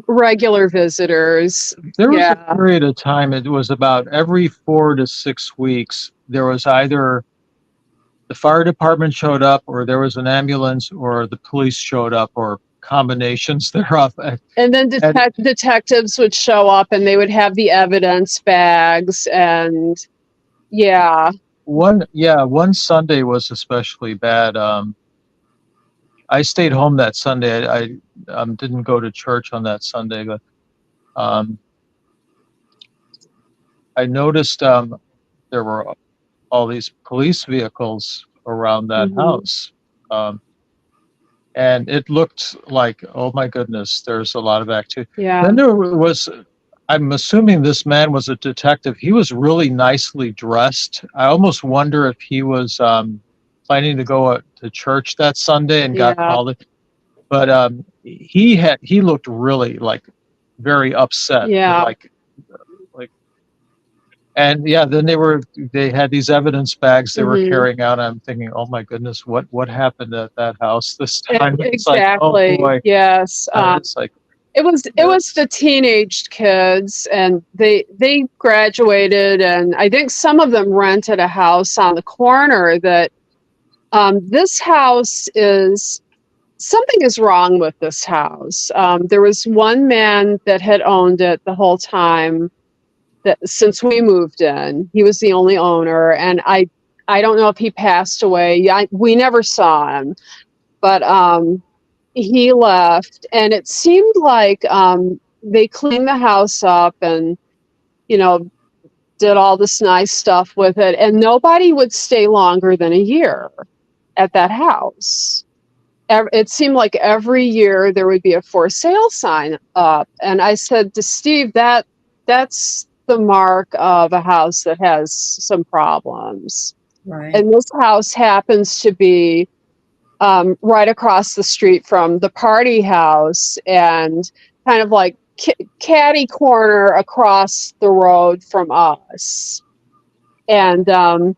regular visitors. There was Yeah. a period of time, it was about every 4 to 6 weeks, there was either the fire department showed up, or there was an ambulance, or the police showed up, or combinations thereof. And then detectives would show up and they would have the evidence bags and yeah. One Sunday was especially bad. I stayed home that Sunday. I didn't go to church on that Sunday, but I noticed there were all these police vehicles around that house. And it looked like, oh my goodness, there's a lot of activity. Yeah. Then there was, I'm assuming this man was a detective. He was really nicely dressed. I almost wonder if he was planning to go to church that Sunday and got called. But he looked really like very upset. Yeah. And yeah, then they had these evidence bags they were carrying out. I'm thinking, oh my goodness, what happened at that house this time? It's exactly. Like, oh boy. Yes. It's like it was the teenage kids, and they graduated, and I think some of them rented a house on the corner. That this house is, something is wrong with this house. There was one man that had owned it the whole time. That since we moved in, he was the only owner, and I don't know if he passed away. We never saw him, but he left, and it seemed like they cleaned the house up and did all this nice stuff with it, and nobody would stay longer than a year at that house. It seemed like every year there would be a for sale sign up, and I said to Steve, that's the mark of a house that has some problems. Right. And this house happens to be right across the street from the party house, and kind of like catty corner across the road from us. And a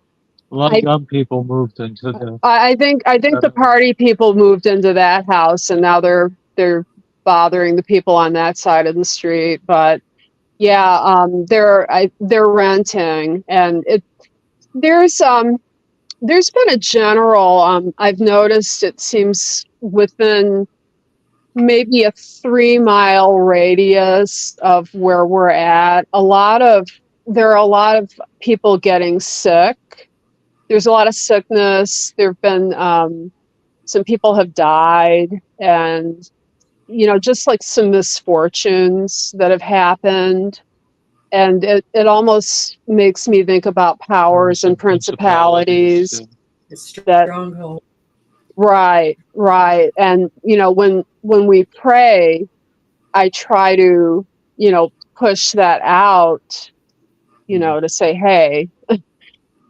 lot of young people moved into the. I think the party people moved into that house, and now they're bothering the people on that side of the street. But yeah, they're renting, and there's been a general, I've noticed, it seems within maybe a 3-mile radius of where we're at, there are a lot of people getting sick. There's a lot of sickness. There've been some people have died, and just like some misfortunes that have happened. And it almost makes me think about powers and principalities. The stronghold. Right. And when we pray, I try to push that out, to say, hey,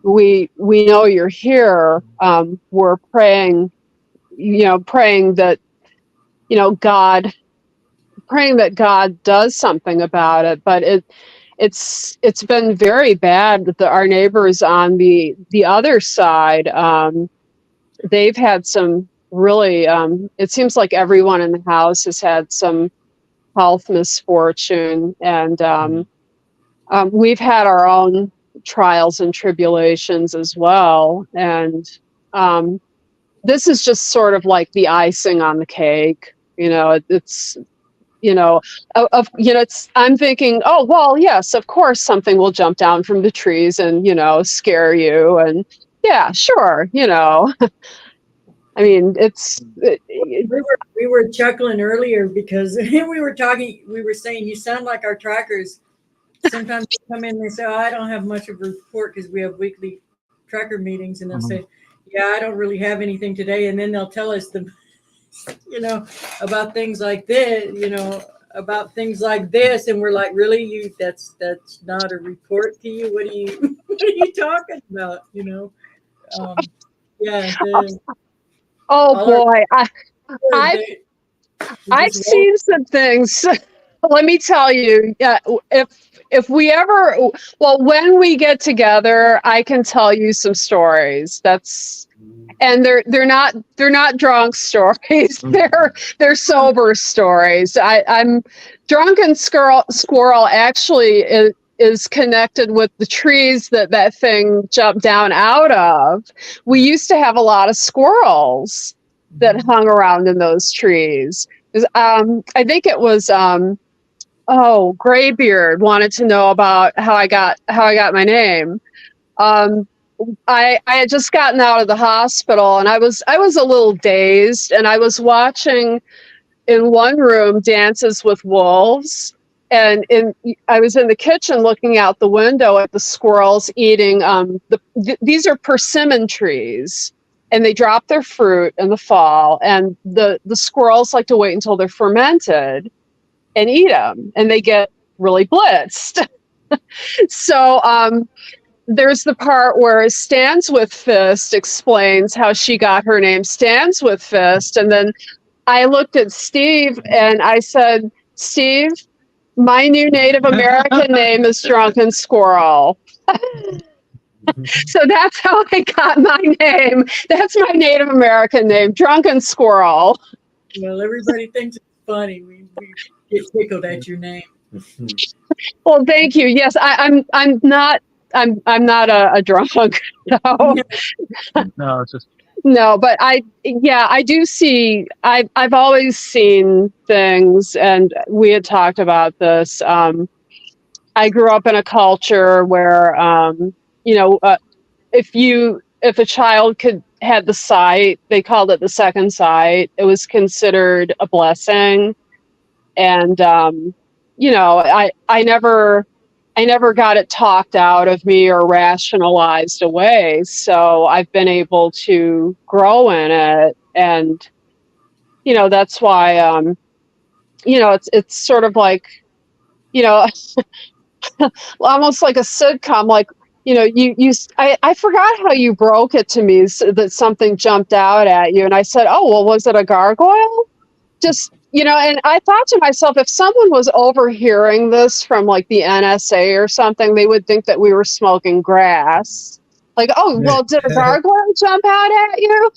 we know you're here. We're praying, praying that God does something about it. But it's been very bad that our neighbors on the other side, they've had some really, it seems like everyone in the house has had some health misfortune, and we've had our own trials and tribulations as well. And this is just sort of like the icing on the cake. It's I'm thinking, oh, well, yes, of course, something will jump down from the trees and, scare you. And yeah, sure. I mean, we were chuckling earlier because we were saying, you sound like our trackers. Sometimes they come in and they say, oh, I don't have much of a report because we have weekly tracker meetings. And they'll say, yeah, I don't really have anything today. And then they'll tell us about things like this, about things like this, and we're like, really, that's not a report to you? What are you what are you talking about? Um, yeah. Oh All our boy, I've they I've just roll. seen some things. Let me tell you, yeah, if we ever, well, when we get together, I can tell you some stories. And they're not drunk stories. They're sober stories. I'm drunken squirrel actually is connected with the trees that thing jumped down out of. We used to have a lot of squirrels that hung around in those trees. I think it was Graybeard wanted to know about how I got my name. I had just gotten out of the hospital and I was a little dazed, and I was watching in one room Dances with Wolves, and I was in the kitchen looking out the window at the squirrels eating these are persimmon trees, and they drop their fruit in the fall, and the squirrels like to wait until they're fermented and eat them, and they get really blitzed. So there's the part where Stands with Fist explains how she got her name Stands with Fist, and then I looked at Steve and I said, Steve, my new Native American name is Drunken Squirrel. So that's how I got my name. That's my Native American name, Drunken Squirrel. Well, everybody thinks it's funny. We get tickled at your name. Well, thank you. Yes, I'm not a drunk. No. No, it's just No, but I do see, I've always seen things, and we had talked about this. I grew up in a culture where, if a child had the sight, they called it the second sight. It was considered a blessing. And, I never got it talked out of me or rationalized away. So I've been able to grow in it. And, that's why, it's sort of like, almost like a sitcom, like, I forgot how you broke it to me, that something jumped out at you. And I said, oh, well, was it a gargoyle? Just, and I thought to myself, if someone was overhearing this from like the NSA or something, they would think that we were smoking grass. Like, oh, well, did a gargoyle jump out at you?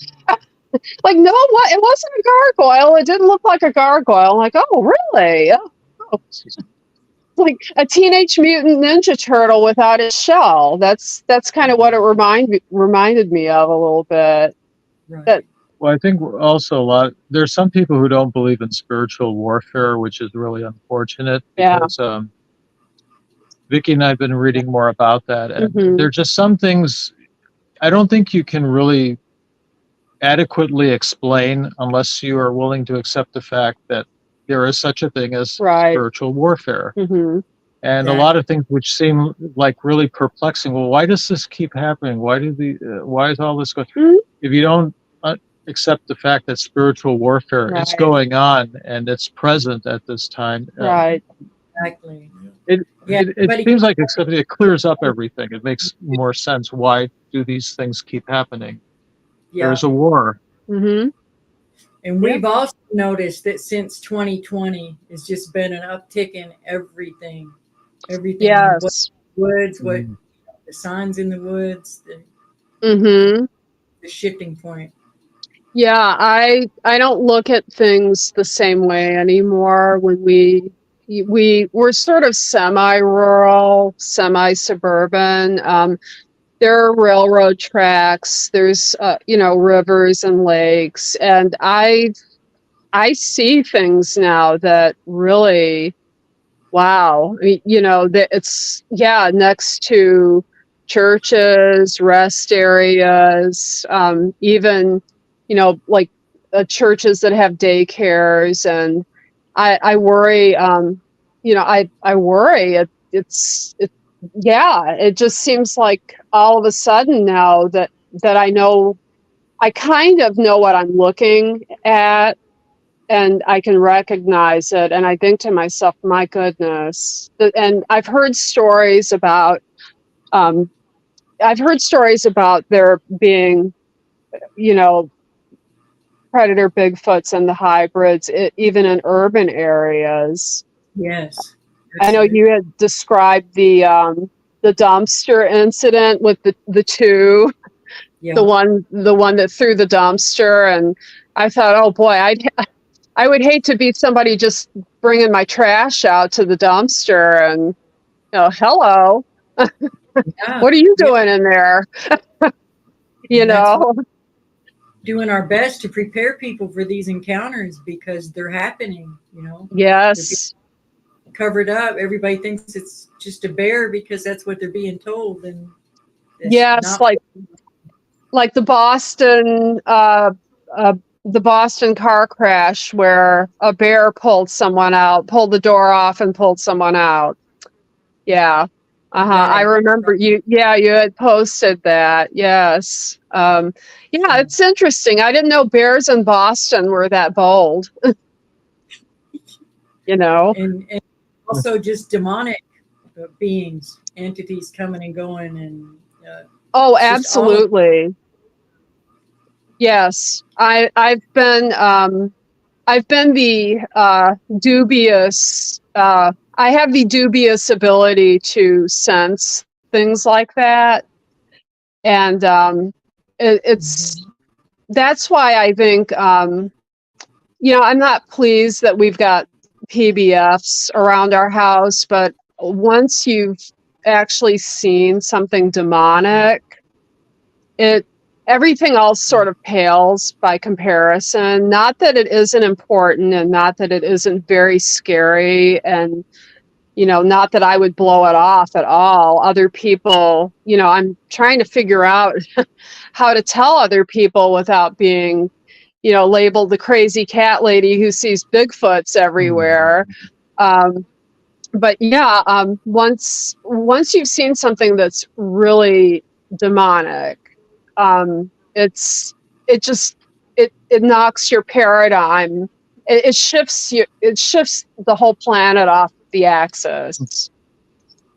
Like, no, what? It wasn't a gargoyle. It didn't look like a gargoyle. I'm like, oh, really? Oh. Like a Teenage Mutant Ninja Turtle without its shell. That's kind of what it reminded me of a little bit. Right. well, I think also there's some people who don't believe in spiritual warfare, which is really unfortunate because Vicki and I have been reading more about that, and there are just some things I don't think you can really adequately explain unless you are willing to accept the fact that there is such a thing as spiritual warfare. And a lot of things which seem like really perplexing. Well, why does this keep happening? Why is all this going? If you don't accept the fact that spiritual warfare is going on and it's present at this time, Exactly. It seems like it clears up everything. It makes more sense. Why do these things keep happening? There's a war. And we've also noticed that since 2020, it's just been an uptick in everything. Yes. Woods, what the signs in the woods, the shifting point. Yeah, I don't look at things the same way anymore. When we're sort of semi-rural, semi-suburban. There are railroad tracks. There's rivers and lakes, and I see things now that really, wow. That it's next to churches, rest areas, even like churches that have daycares, and I worry. I worry. It just seems like all of a sudden now that I kind of know what I'm looking at, and I can recognize it, and I think to myself, my goodness. And I've heard stories about there being, you know, predator Bigfoots and the hybrids, even in urban areas. Yes. I know you had described the dumpster incident with the two, Yeah. the one that threw the dumpster, and I thought, oh boy, I would hate to be somebody just bringing my trash out to the dumpster and, you know, hello, Yeah. what are you doing in there? You And that's know, doing our best to prepare people for these encounters because they're happening, you know. yes, They're covered up. Everybody thinks it's just a bear because that's what they're being told, and it's yes, not. like the Boston car crash where a bear pulled the door off and pulled someone out. Yeah. I remember you had posted that. Yes. Yeah, it's interesting. I didn't know bears in Boston were that bold. You know? And also just demonic beings, entities coming and going, and Oh, it's just all of- absolutely. Yes. I've been the dubious I have the dubious ability to sense things like that. And that's why I think, you know, I'm not pleased that we've got PBFs around our house, but once you've actually seen something demonic, everything else sort of pales by comparison. Not that it isn't important and not that it isn't very scary, and, you know, not that I would blow it off at all. Other people, you know, I'm trying to figure out how to tell other people without being, you know, labeled the crazy cat lady who sees Bigfoots everywhere. But yeah, once you've seen something that's really demonic, it knocks your paradigm. It shifts the whole planet off the axis.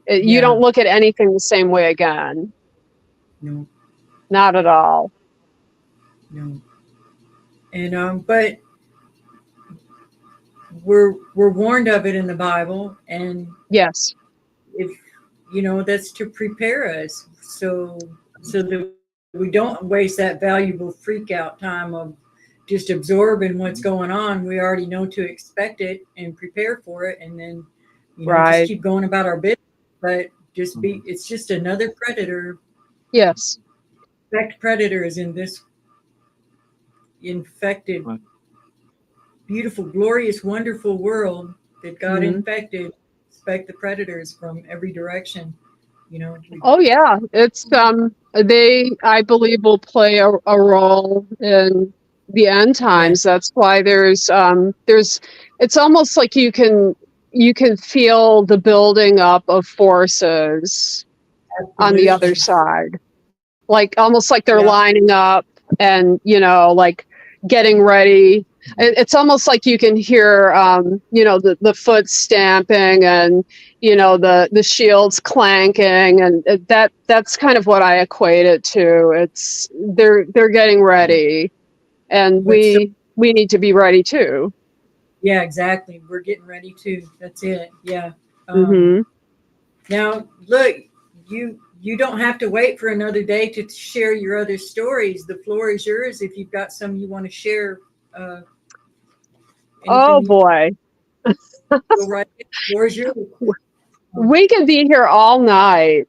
You don't look at anything the same way again. No. Not at all. No. And but we're warned of it in the Bible, and Yes. if you know, that's to prepare us so that we don't waste that valuable freak out time of just absorbing what's going on. We already know to expect it and prepare for it, and then, you know, Right. just keep going about our business. But it's just another predator. Yes. Infect predators in this infected, beautiful, glorious, wonderful world that God infected. Expect the predators from every direction. You know. Oh yeah, it's they, I believe, will play a role in the end times. That's why there's it's almost like you can feel the building up of forces on the other side, like almost like they're lining up and, you know, like getting ready. It's almost like you can hear, you know, the foot stamping and, you know, the shields clanking, and that's kind of what I equate it to. It's they're getting ready, and we need to be ready too. Yeah, exactly. We're getting ready too. That's it. Yeah. Now, look, you don't have to wait for another day to share your other stories. The floor is yours if you've got some you want to share. Oh boy. Go right ahead. The floor is yours. We could be here all night.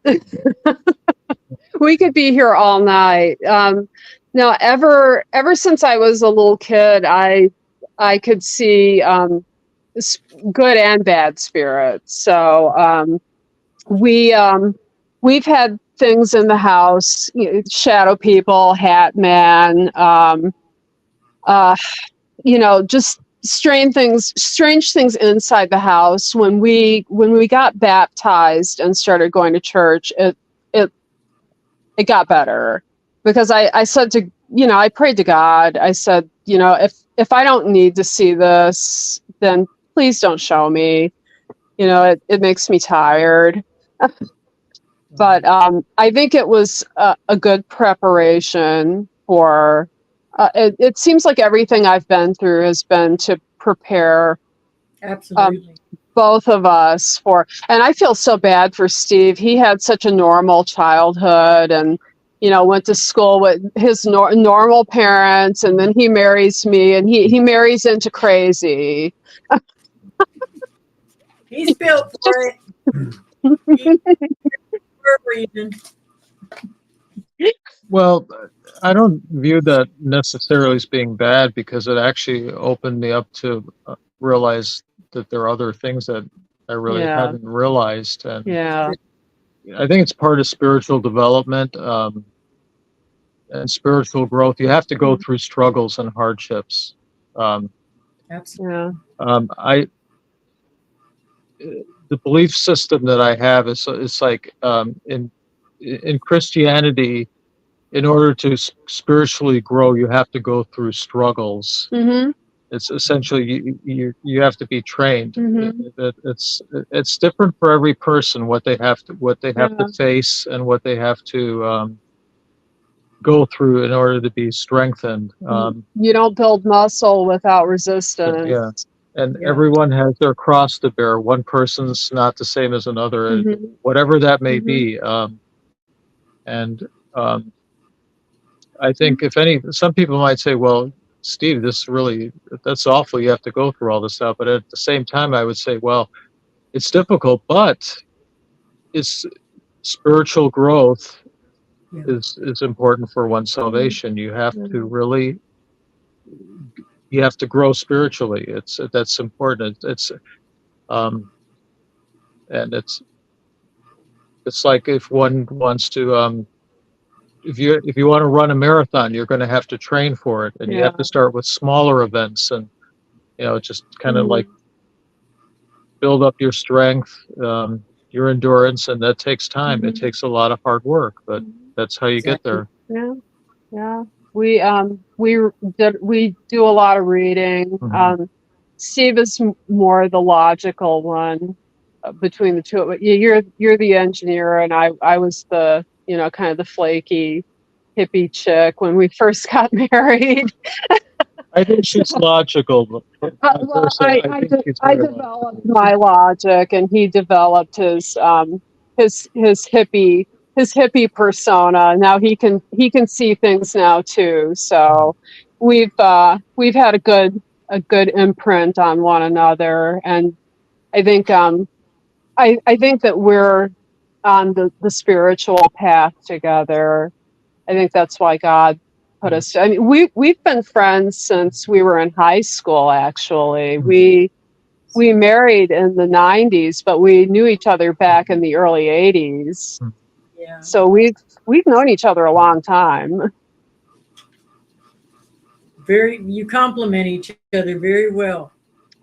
We could be here all night. Now, ever since I was a little kid, I could see good and bad spirits. So we've had things in the house, you know, shadow people, hat man, you know, just strange things inside the house. When we got baptized and started going to church, it got better, because I said to, you know, I prayed to God. I said, you know, if I don't need to see this, then please don't show me. You know, it makes me tired. But I think it was a good preparation for. It seems like everything I've been through has been to prepare Absolutely. both of us for. And I feel so bad for Steve. He had such a normal childhood, and went to school with his normal parents, and then he marries me, and he marries into crazy. He's built for it. He's for a reason. Well, I don't view that necessarily as being bad, because it actually opened me up to realize that there are other things that I really Yeah. hadn't realized. And Yeah. I think it's part of spiritual development and spiritual growth. You have to go through struggles and hardships. Absolutely. Yeah. The belief system that I have is like in Christianity, in order to spiritually grow, you have to go through struggles. Mm-hmm. It's essentially you have to be trained. Mm-hmm. It's different for every person what they have to Yeah. face and what they have to go through in order to be strengthened. You don't build muscle without resistance. Yeah. And Yeah. everyone has their cross to bear. One person's not the same as another, Mhm. whatever that may Mhm. be. I think some people might say, well, Steve, that's awful. You have to go through all this stuff. But at the same time, I would say, well, it's difficult, but it's spiritual growth Yeah. is important for one's salvation. You have to you have to grow spiritually. That's important. And it's like if one wants to, if you want to run a marathon, you're going to have to train for it, and you have to start with smaller events, and just kind of like build up your strength, your endurance, and that takes time. It takes a lot of hard work, but that's how you get there. Yeah. Yeah. We do a lot of reading. Steve is more the logical one between the two of you. You're the engineer, and I was the kind of the flaky hippie chick when we first got married. I think she's logical. But Well, I think she's very logical. developed my logic, and he developed his hippie persona. Now he can see things now too. So we've had a good imprint on one another, and I think I think that we're on the spiritual path together. I think that's why God put us. I mean, we've been friends since we were in high school. Actually, we married in the 90s, but we knew each other back in the early 80s. Yeah. So we've known each other a long time. You complement each other very well.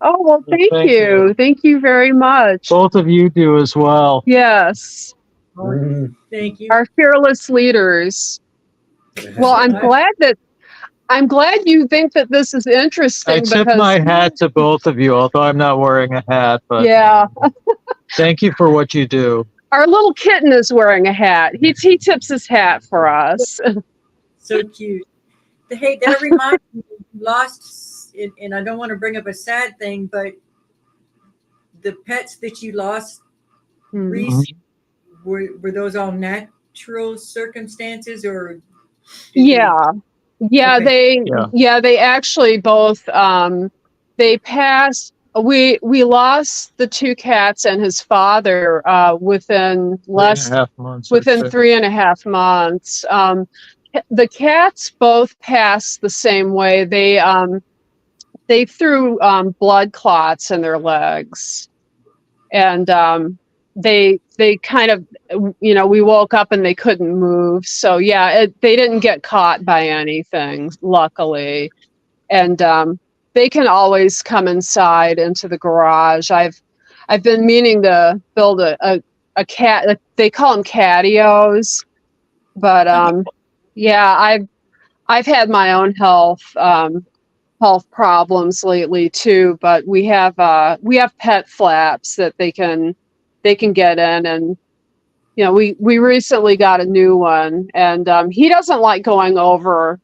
Oh, well, thank you. Thank you very much. Both of you do as well. Yes. Thank you. Our fearless leaders. Well, I'm glad you think that this is interesting. I tip my hat to both of you, although I'm not wearing a hat. But yeah. Thank you for what you do. Our little kitten is wearing a hat. He tips his hat for us. So cute. Hey, that reminds me, lost, and I don't want to bring up a sad thing, but the pets that you lost recently, were those all natural circumstances, or? Yeah. Okay. They actually both, they passed. We lost the two cats and his father within 3.5 months. The cats both passed the same way. They threw blood clots in their legs, and they kind of, we woke up and they couldn't move. So yeah, they didn't get caught by anything, luckily. And they can always come inside into the garage. I've been meaning to build a cat. They call them catios, but yeah, I've had my own health health problems lately too, but we have pet flaps that they can get in, and you know, we recently got a new one, and he doesn't like going over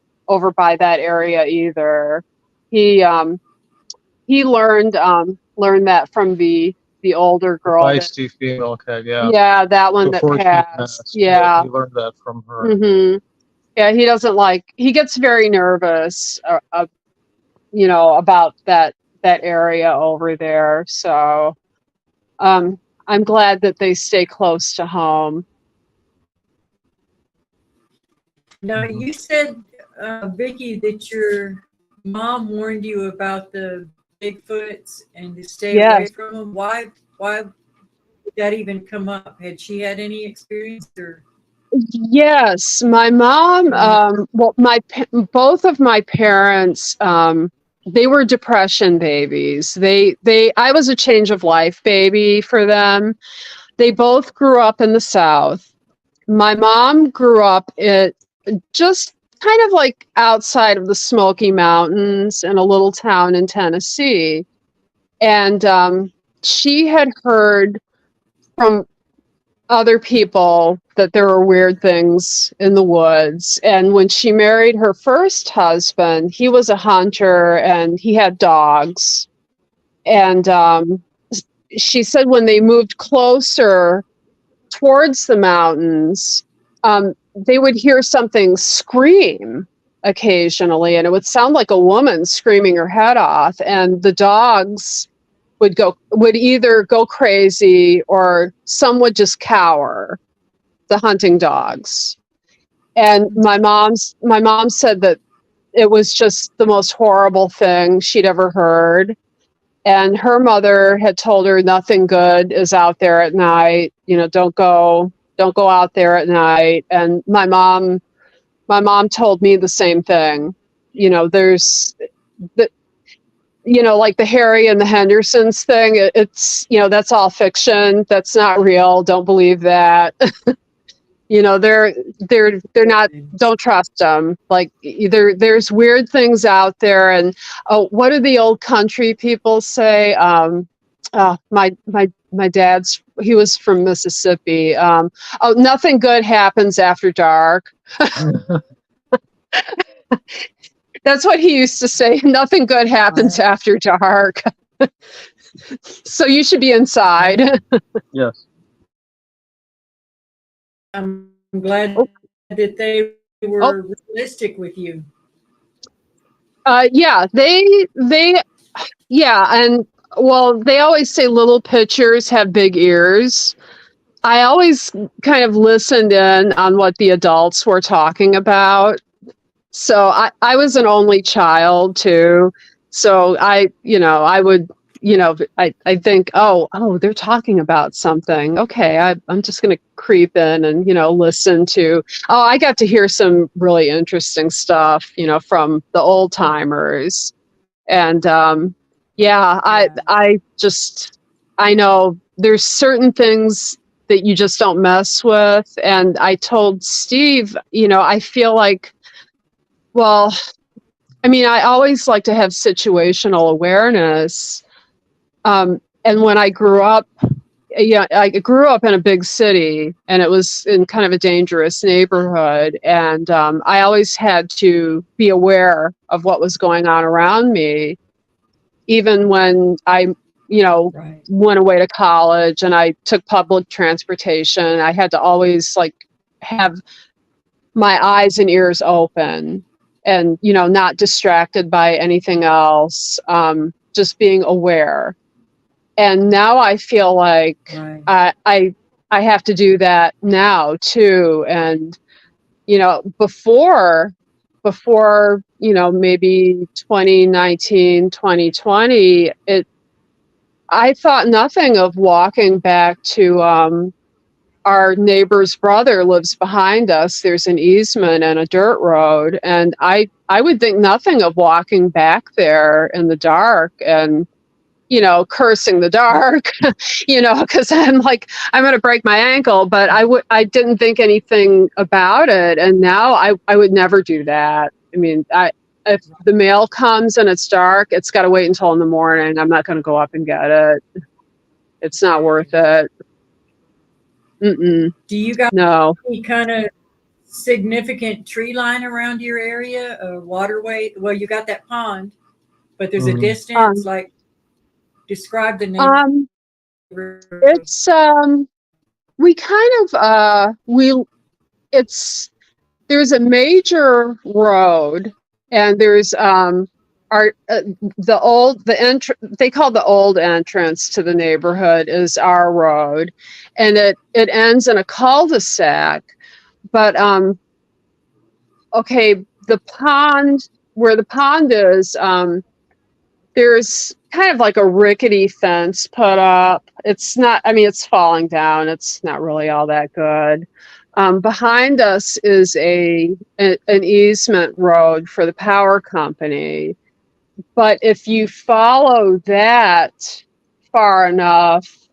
by that area either. He learned that from the older girl. Feisty female cat, yeah. Yeah, that one that Before she passed. Yeah. he learned that from her. Mm-hmm. Yeah, he doesn't like. He gets very nervous, you know, about that area over there. So, I'm glad that they stay close to home. Now, you said, Vicky, that your mom warned you about the Bigfoots and to stay away from them. Why did that even come up? Had she had any experience, or? Yes, my mom. Well, both of my parents. They were depression babies. I was a change of life baby for them. They both grew up in the South. My mom grew up just kind of like outside of the Smoky Mountains in a little town in Tennessee. And she had heard from other people that there were weird things in the woods. And when she married her first husband, he was a hunter and he had dogs. And she said when they moved closer towards the mountains, they would hear something scream occasionally, and it would sound like a woman screaming her head off, and the dogs would either go crazy or some would just cower, the hunting dogs. And my mom said that it was just the most horrible thing she'd ever heard. And her mother had told her nothing good is out there at night. You know, don't go out there at night. And my mom told me the same thing. You know, there's the, you know, like the Harry and the Hendersons thing. It's, you know, that's all fiction. That's not real. Don't believe that. You know, they're not, don't trust them. Like there's weird things out there. And what do the old country people say? My dad's, he was from Mississippi. Nothing good happens after dark. That's what he used to say. Nothing good happens after dark. So you should be inside. Yes. I'm glad that they were realistic with you. Yeah, and well, they always say little pitchers have big ears. I always kind of listened in on what the adults were talking about. So I was an only child too. So I would, I think, oh, they're talking about something. Okay, I'm just going to creep in and, listen to, I got to hear some really interesting stuff, from the old timers. And I know there's certain things that you just don't mess with. And I told Steve, I feel like, well, I mean, I always like to have situational awareness. And when I grew up, I grew up in a big city, and it was in kind of a dangerous neighborhood. And I always had to be aware of what was going on around me, even when I, went away to college and I took public transportation. I had to always have my eyes and ears open and, not distracted by anything else, just being aware. And now I feel like I have to do that now too. And, before, maybe 2019, 2020, I thought nothing of walking back to, our neighbor's brother lives behind us. There's an easement and a dirt road. And I would think nothing of walking back there in the dark and, cursing the dark, because I'm like, I'm going to break my ankle, but I didn't think anything about it. And now I would never do that. I mean, if the mail comes and it's dark, it's got to wait until in the morning. I'm not going to go up and get it. It's not worth it. Mm-mm. Do you got No. any kind of significant tree line around your area, a waterway? Well, you got that pond, but there's a distance, like, describe the neighborhood. It's we kind of there's a major road, and there's they call the old entrance to the neighborhood is our road, and it ends in a cul-de-sac. But okay, the pond, where the pond is, there's kind of like a rickety fence put up. It's not, I mean, it's falling down. It's not really all that good. Behind us is an easement road for the power company. But if you follow that far enough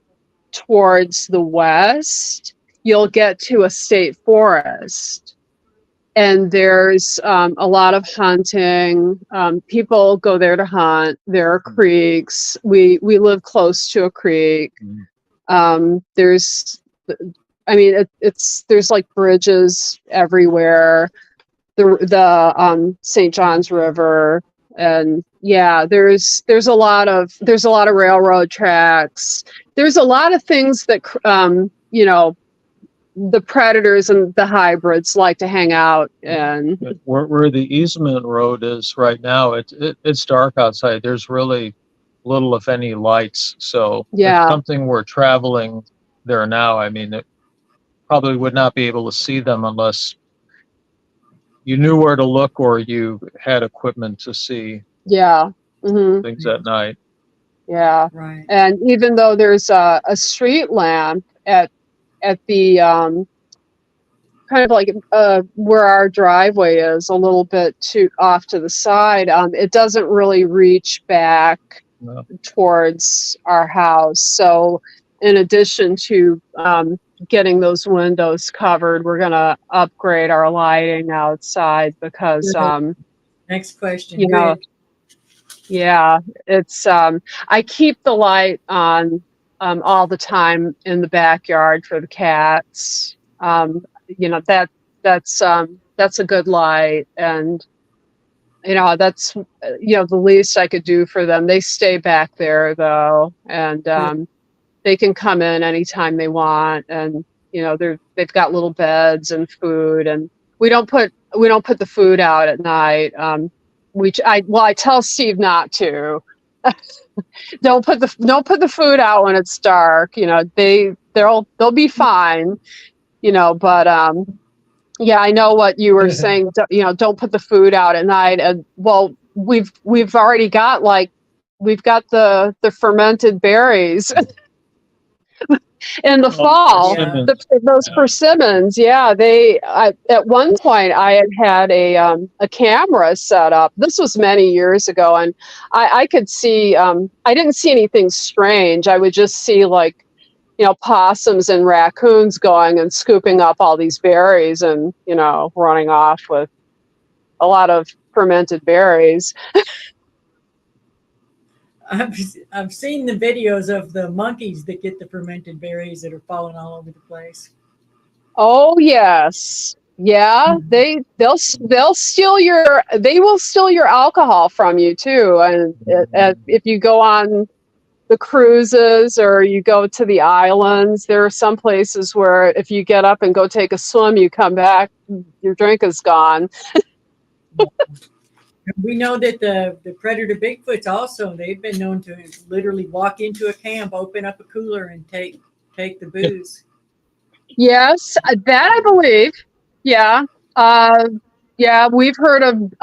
towards the west, you'll get to a state forest. And there's a lot of hunting. People go there to hunt. There are creeks. We live close to a creek. There's like bridges everywhere. The St. John's River, and yeah, there's a lot of railroad tracks. There's a lot of things that the predators and the hybrids like to hang out in. Where the easement road is right now, it's dark outside. There's really little, if any, lights. So yeah, if something were traveling there now, I mean, it probably would not be able to see them unless you knew where to look or you had equipment to see things at night. Yeah, right. And even though there's a street lamp at the kind of like where our driveway is, a little bit too off to the side, it doesn't really reach back towards our house. So in addition to getting those windows covered, we're going to upgrade our lighting outside because next question, you know, yeah, it's I keep the light on all the time in the backyard for the cats. That's a good light, and that's the least I could do for them. They stay back there though, and they can come in anytime they want, and they've got little beds and food, and we don't put the food out at night. I tell Steve not to. Don't put the food out when it's dark. They'll be fine. But yeah, I know what you were saying. Don't put the food out at night. And well, we've already got we've got the fermented berries. In the fall, those persimmons, at one point I had a camera set up. This was many years ago, and I could see, I didn't see anything strange. I would just see possums and raccoons going and scooping up all these berries and, running off with a lot of fermented berries. I've seen the videos of the monkeys that get the fermented berries that are falling all over the place. Oh yes, yeah. They'll steal they will steal your alcohol from you too. And if you go on the cruises or you go to the islands, there are some places where if you get up and go take a swim, you come back, your drink is gone. We know that the predator Bigfoots also, they've been known to literally walk into a camp, open up a cooler, and take the booze. Yes, that I believe. Yeah. Yeah, we've heard of,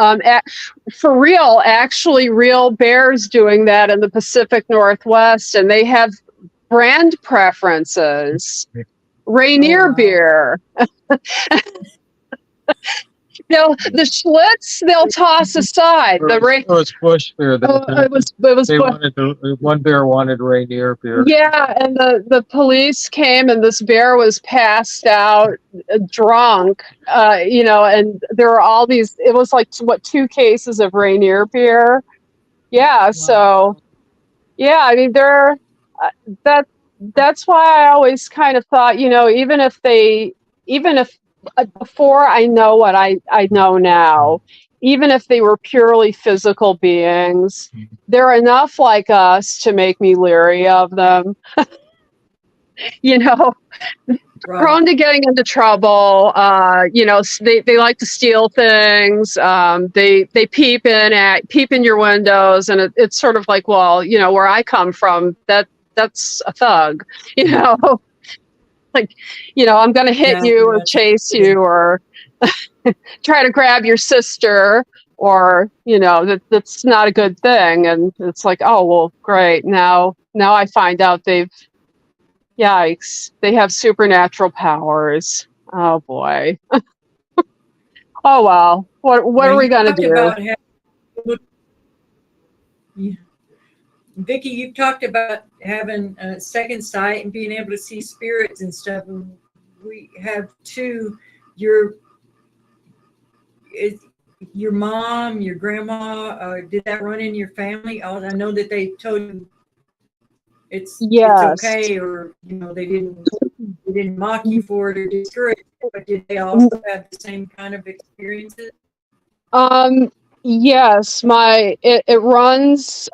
for real, actually real bears doing that in the Pacific Northwest, and they have brand preferences. Rainier beer. The Schlitz they'll toss aside. The rain. Oh, it's bush beer. It was They bush. wanted one bear wanted Rainier beer. Yeah, and the police came, and this bear was passed out, drunk, and there were all these. It was like what 2 cases of Rainier beer. Yeah, so yeah, I mean that's why I always kind of thought, even if before I know what I know now, even if they were purely physical beings, they're enough like us to make me leery of them. Prone to getting into trouble. They like to steal things. They peep in your windows, and it's sort of like, well, where I come from, that's a thug. Like, I'm going to hit you or chase you or try to grab your sister, or that's not a good thing. And it's like, oh well, great. Now I find out yikes, they have supernatural powers. Oh boy. Oh well, what are we gonna do? Vicki, you've talked about having a second sight and being able to see spirits and stuff. And we have two. Your mom, your grandma, did that run in your family? I know that they told you it's okay, or they didn't mock you for it or discourage you, but did they also have the same kind of experiences? Yes, it runs.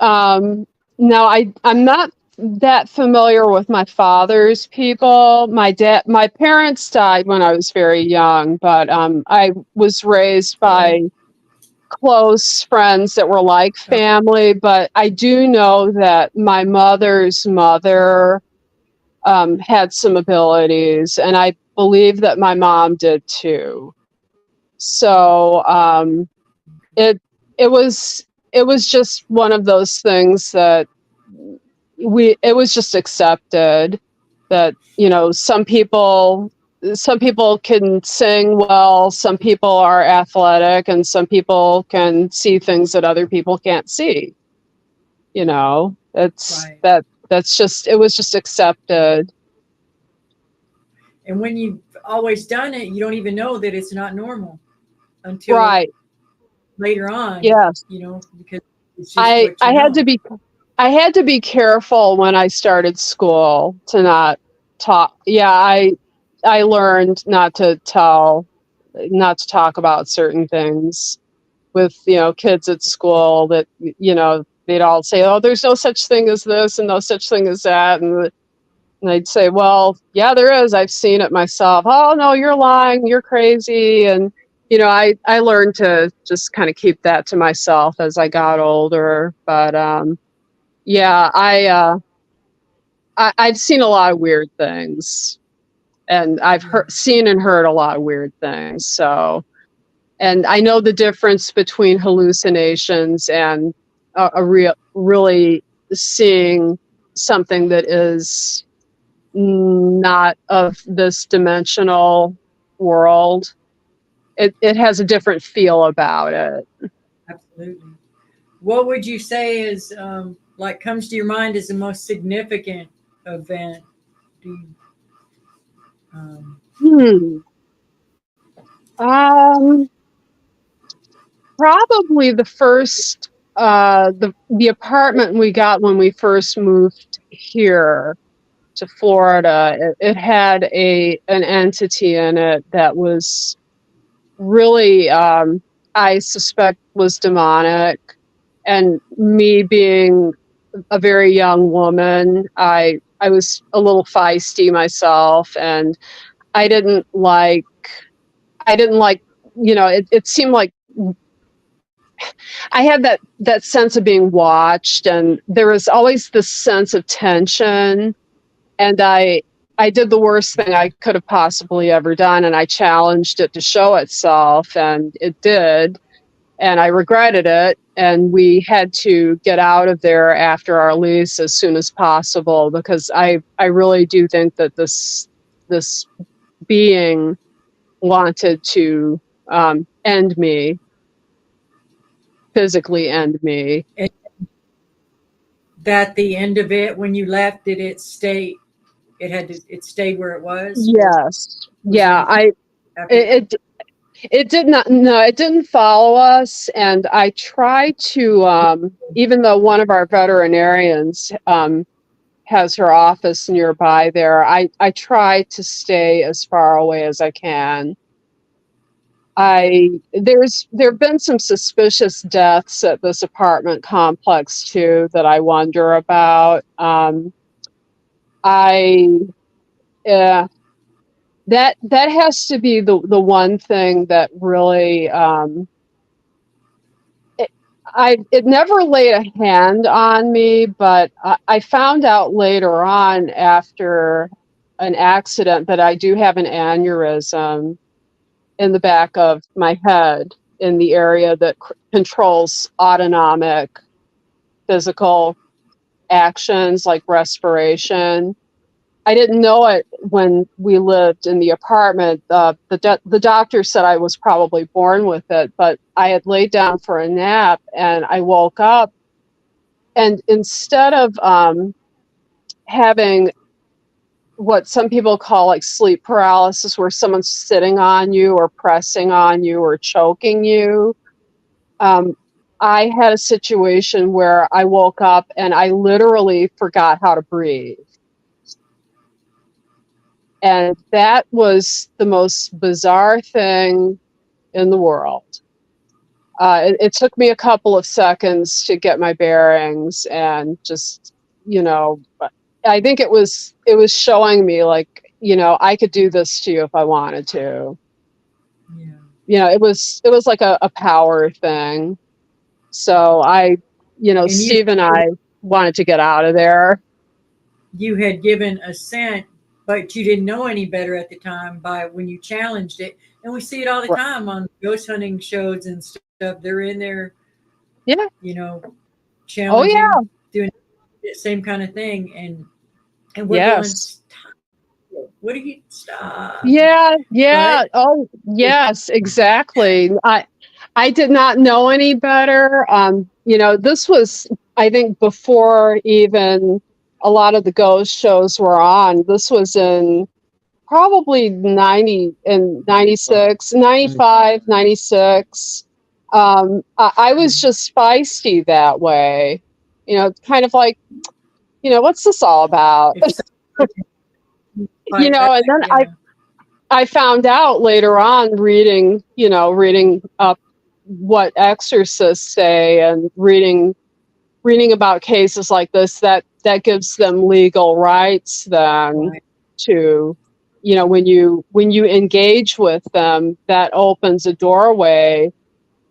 Now I'm not that familiar with my father's people. My parents died when I was very young, but I was raised by close friends that were like family. But I do know that my mother's mother had some abilities, and I believe that my mom did too. So it was just one of those things that it was just accepted that, some people can sing well, some people are athletic, and some people can see things that other people can't see. It's right. It was just accepted. And when you've always done it, you don't even know that it's not normal until later on. Yes. Because it's just I had to be careful when I started school to not talk. Yeah, I learned not to talk about certain things with, kids at school that, they'd all say, oh, there's no such thing as this and no such thing as that. And I'd say, well, yeah, there is. I've seen it myself. Oh, no, you're lying. You're crazy. And, I learned to just kind of keep that to myself as I got older. But, yeah, I've seen a lot of weird things, and I've seen and heard a lot of weird things. So, and I know the difference between hallucinations and really seeing something that is not of this dimensional world. It has a different feel about it. Absolutely. What would you say is comes to your mind as the most significant event? Probably the first the apartment we got when we first moved here to Florida. It had an entity in it that was really I suspect was demonic, and me being a very young woman, I was a little feisty myself, and I didn't like, it seemed like I had that sense of being watched, and there was always this sense of tension, and I did the worst thing I could have possibly ever done, and I challenged it to show itself, and it did, and I regretted it, and we had to get out of there after our lease as soon as possible, because I really do think that this being wanted to, and end me, physically end me. And that the end of it, when you left, did it stay? It stayed where it was? Yes. Yeah. After It did not, no, it didn't follow us. And I tried to, even though one of our veterinarians, has her office nearby there, I try to stay as far away as I can. There've been some suspicious deaths at this apartment complex too that I wonder about. That has to be the one thing that really it never laid a hand on me, but I found out later on after an accident that I do have an aneurysm in the back of my head, in the area that controls autonomic physical actions like respiration. I didn't know it when we lived in the apartment. The doctor said I was probably born with it, but I had laid down for a nap and I woke up, and instead of having what some people call like sleep paralysis, where someone's sitting on you or pressing on you or choking you, I had a situation where I woke up and I literally forgot how to breathe. And that was the most bizarre thing in the world. It took me a couple of seconds to get my bearings and just, I think it was showing me like, I could do this to you if I wanted to. Yeah. It was like a power thing. So Steve and I wanted to get out of there. You had given assent, but you didn't know any better at the time by when you challenged it. And we see it all the time on ghost hunting shows and stuff. They're in there, challenging, doing the same kind of thing. And we're going, stop. What do you stop? Yeah. But, oh, yes, exactly. I did not know any better. This was, I think, before even a lot of the ghost shows were on. This was in probably 90 and 96, 95, 96. I was just feisty that way. Kind of like, what's this all about? And then I found out later on reading up what exorcists say and reading about cases like this, that gives them legal rights then to, when you engage with them, that opens a doorway,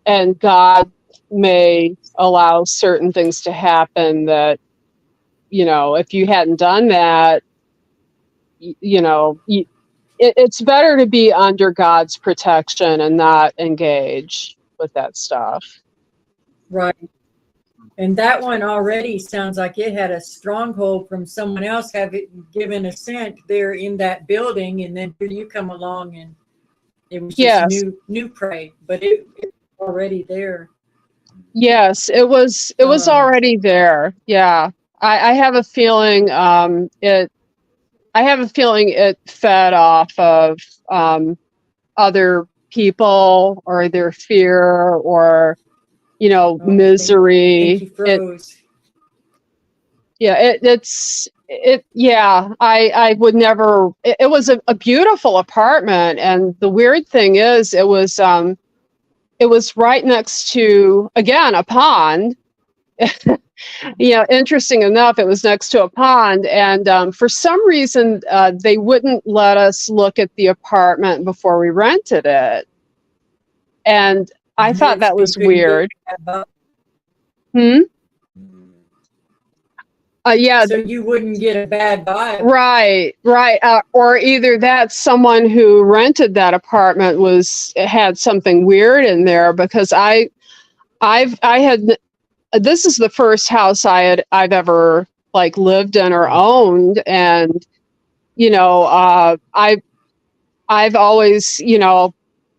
and God may allow certain things to happen that, if you hadn't done that, it's better to be under God's protection and not engage with that stuff. Right. And that one already sounds like it had a stronghold from someone else having given assent there in that building, and then here you come along and it was just new prey, but it was already there. Yes, it was already there. Yeah. I have a feeling it fed off of other people or their fear or misery. I would never. It was a beautiful apartment, and the weird thing is, it was right next to, again, a pond. Interesting enough, it was next to a pond, and for some reason they wouldn't let us look at the apartment before we rented it, and I thought that was weird. Yeah. So you wouldn't get a bad vibe. Right. Or either that someone who rented that apartment had something weird in there, because this is the first house I've ever lived in or owned, and I've always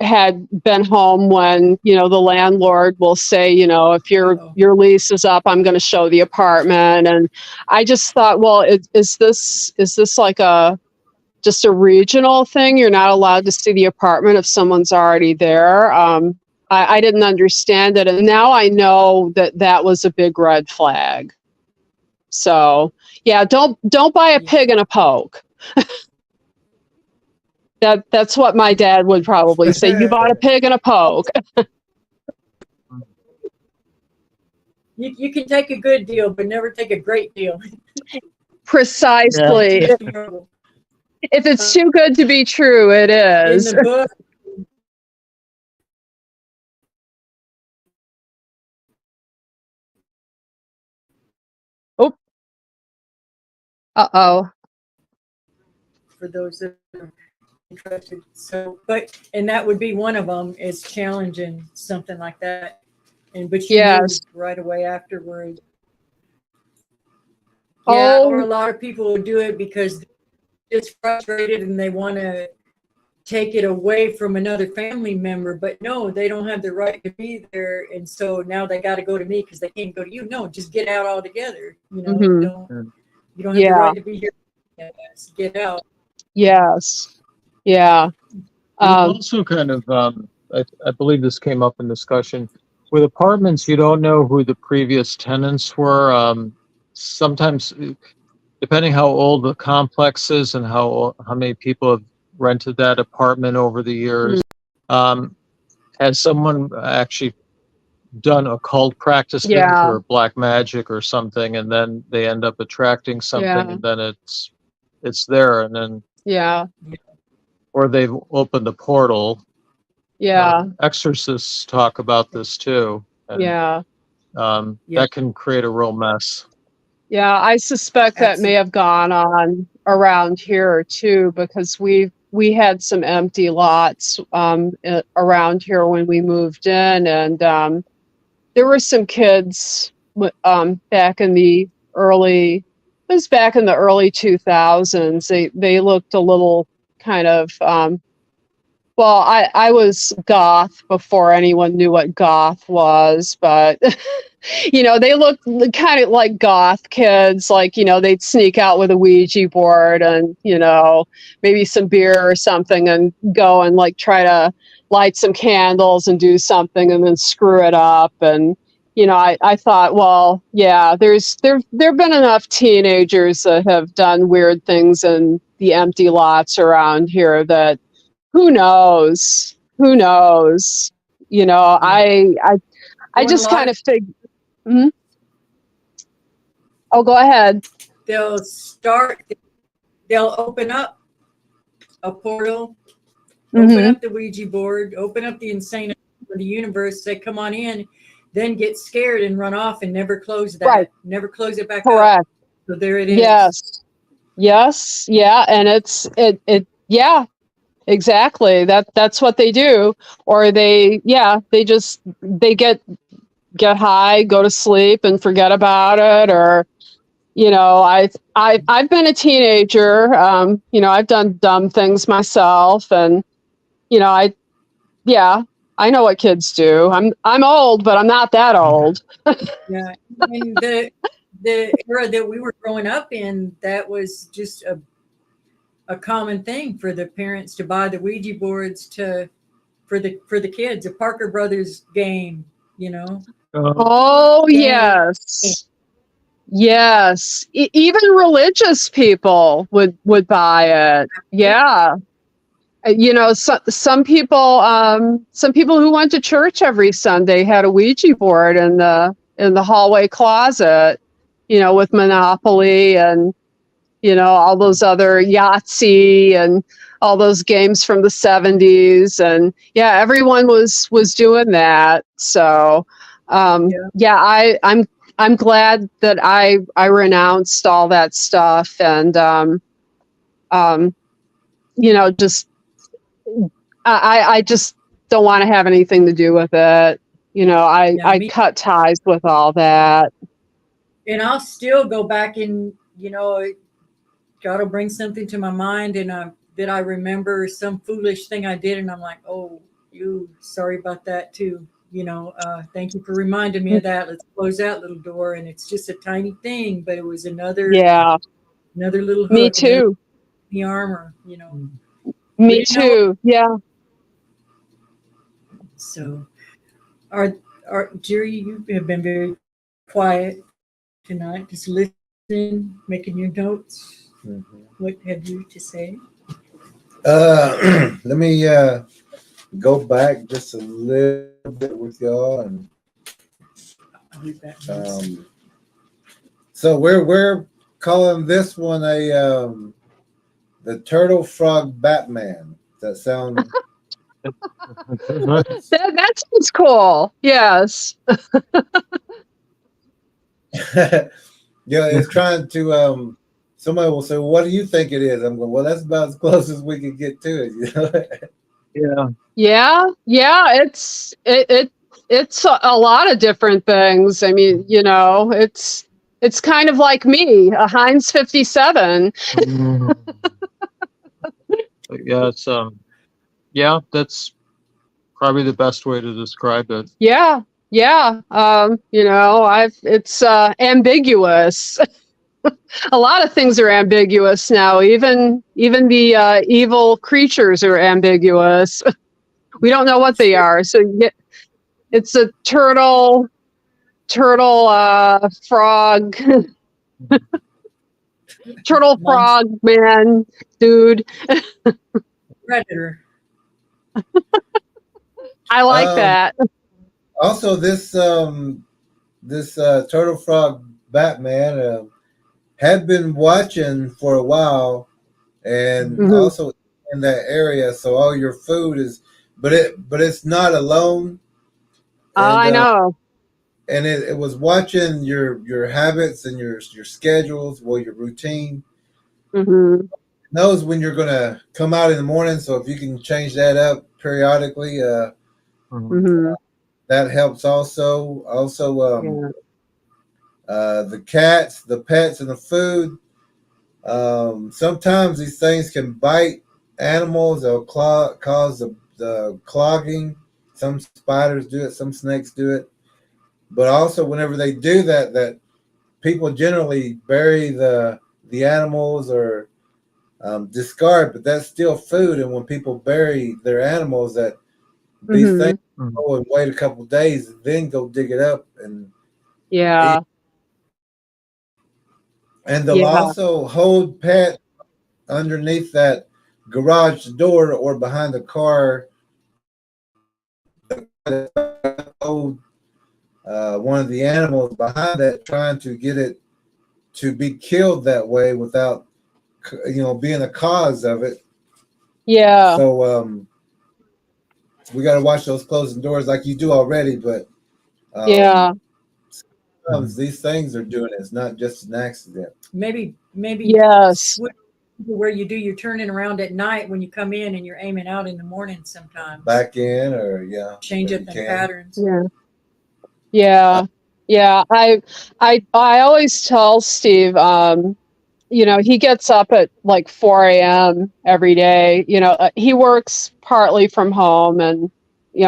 had been home when, you know, the landlord will say, you know, if your lease is up, I'm going to show the apartment. And I just thought, well, is this like just a regional thing? You're not allowed to see the apartment if someone's already there. I didn't understand it. And now I know that was a big red flag. So yeah, don't buy a pig in a poke. That's what my dad would probably say. You bought a pig in a poke. You can take a good deal, but never take a great deal. Precisely. Yeah. If it's too good to be true, it In is. the book, Oh. Uh-oh. for those that are interested. So, and that would be one of them, is challenging something like that. But you Yes. knew right away afterwards. Yeah, Oh. or a lot of people will do it because they're just frustrated and they want to take it away from another family member, but no, they don't have the right to be there, and so now they got to go to me because they can't go to you. No, just get out altogether. You know, Mhm. you don't have the Yeah. right to be here. Yes, get out. Yes. Yeah. Also kind of, I believe this came up in discussion. With apartments, you don't know who the previous tenants were. Sometimes, depending how old the complex is and how many people have rented that apartment over the years, has someone actually done occult practices Yeah. or black magic or something, and then they end up attracting something, Yeah. and then it's there, and then Yeah. or they've opened a portal. Yeah. Exorcists talk about this too, and Yeah. that can create a real mess. Yeah, I suspect that may have gone on around here too, because we had some empty lots around here when we moved in, and there were some kids back in the early, it was back in the early 2000s. They looked a little kind of well, I was goth before anyone knew what goth was, but you know, they looked kind of like goth kids. Like, you know, they'd sneak out with a Ouija board and, you know, maybe some beer or something and go and like try to light some candles and do something and then screw it up. And, you know, I thought, well, yeah, there've been enough teenagers that have done weird things in the empty lots around here that who knows? Who knows? You know, I just kind of figured. Hmm? Oh, go ahead. They'll open up a portal, open up the Ouija board, open up the insane of the universe, say, come on in, then get scared and run off and never close that. Right. Never close it back Correct. up. So there it is. Yes. Yes. Yeah. And yeah, exactly. That's what they do. Or they get high, go to sleep and forget about it. Or, you know, I've been a teenager. You know, I've done dumb things myself, and you know, I know what kids do. I'm old, but I'm not that old. Yeah, and the era that we were growing up in, that was just a common thing for the parents to buy the Ouija boards for the kids, a Parker Brothers game, you know. Oh yes. Yes, even religious people would buy it. Yeah, you know, some people who went to church every Sunday had a Ouija board in the hallway closet, you know, with Monopoly and, you know, all those other Yahtzee and all those games from the 70s, and yeah, everyone was doing that. So yeah, I'm glad that I renounced all that stuff, and you know, just I just don't want to have anything to do with it. You know, I cut ties with all that. And I'll still go back and, you know, God will bring something to my mind, and that I remember some foolish thing I did, and I'm like, oh, You sorry about that too. Thank you for reminding me of that. Let's close that little door. And it's just a tiny thing, but it was another Yeah, little me hook, another too. in the armor. We Me didn't know. too. Yeah. So, our Jerry, you have been very quiet tonight, just listening, making your notes. What have you to say? Let me go back just a little bit with y'all, and I'll be back. so we're calling this one a the Turtle Frog Batman. Does that sound? That sounds cool. Yes. Yeah, it's trying to. Somebody will say, well, "What do you think it is?" I'm going, "Well, that's about as close as we can get to it." Yeah. Yeah. It's a lot of different things. I mean, it's kind of like me, a Heinz 57. Yeah, it's yeah, that's probably the best way to describe it. Yeah. It's ambiguous. A lot of things are ambiguous now. Even the evil creatures are ambiguous. We don't know what they are. So it's a turtle frog, turtle frog man, dude. Predator. I like that. Also, this Turtle Frog Batman had been watching for a while, and also in that area. So all your food is, but it's not alone. And, I know. and it was watching your habits and your schedules, well, your routine. Mm-hmm. It knows when you're gonna come out in the morning. So if you can change that up periodically, Mm-hmm. that helps also. Also, Yeah. the cats, the pets, and the food. Sometimes these things can bite animals. They'll cause the clogging. Some spiders do it. Some snakes do it. But also, whenever they do that, that people generally bury the animals or discard. But that's still food. And when people bury their animals, that these things go and wait a couple of days, and then go dig it up and Yeah. eat. And they'll also hold pets underneath that garage door or behind the car. Hold one of the animals behind that, trying to get it to be killed that way without, being a cause of it. Yeah. So we got to watch those closing doors like you do already, but Yeah. sometimes these things are doing it. It's not just an accident. Maybe Yes. where you do your turning around at night when you come in and you're aiming out in the morning sometimes. Back in, or change up the patterns. Yeah. I always tell Steve, he gets up at like 4 a.m. every day. He works partly from home and,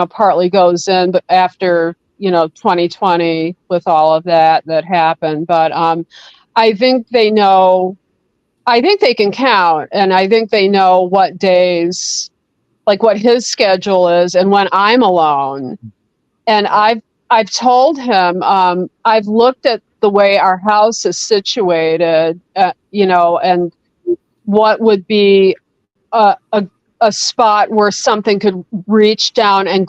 partly goes in, but after, 2020 with all of that happened. But I think they know, I think they can count, and I think they know what days, like what his schedule is and when I'm alone. And I've told him, I've looked at the way our house is situated, and what would be a spot where something could reach down and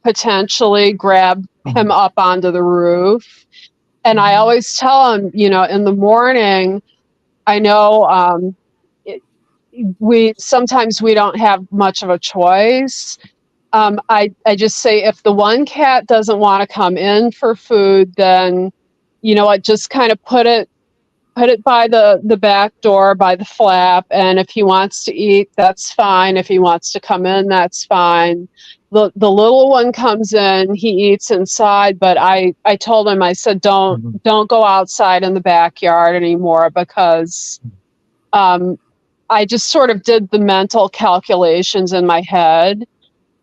potentially grab him up onto the roof. And I always tell him, in the morning, I know sometimes we don't have much of a choice. I just say, if the one cat doesn't want to come in for food, then what, just kind of put it by the back door, by the flap, and if he wants to eat, that's fine. If he wants to come in, that's fine. The little one comes in, he eats inside, but I told him, I said, don't go outside in the backyard anymore, because I just sort of did the mental calculations in my head.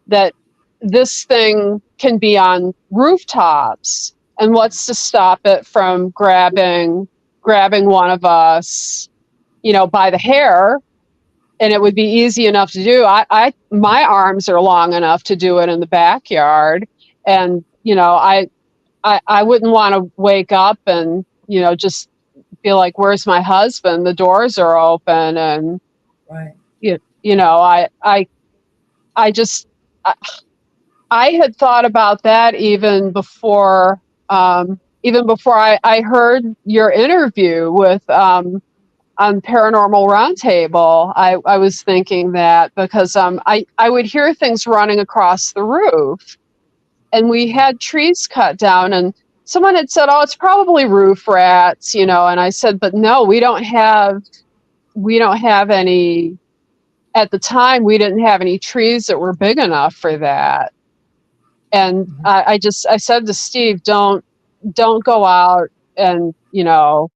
that this thing can be on rooftops, and what's to stop it from grabbing one of us, by the hair? And it would be easy enough to do. My arms are long enough to do it in the backyard, and I wouldn't want to wake up and just feel like, where's my husband? The doors are open, and Right. I just I had thought about that even before I heard your interview with on Paranormal Roundtable. I was thinking that because I would hear things running across the roof, and we had trees cut down, and someone had said, oh, it's probably roof rats, and I said, but no, we don't have any. At the time, we didn't have any trees that were big enough for that. And I said to Steve, don't go out. And I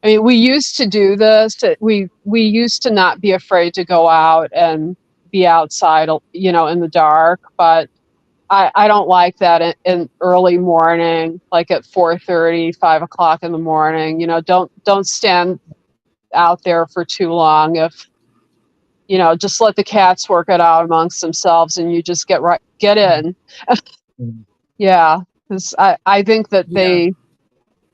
mean, we used to do this. We used to not be afraid to go out and be outside, in the dark. But I don't like that in early morning, like at 4:30, 5 o'clock in the morning. Don't stand out there for too long. If just let the cats work it out amongst themselves, and you just get in. Yeah, because I think that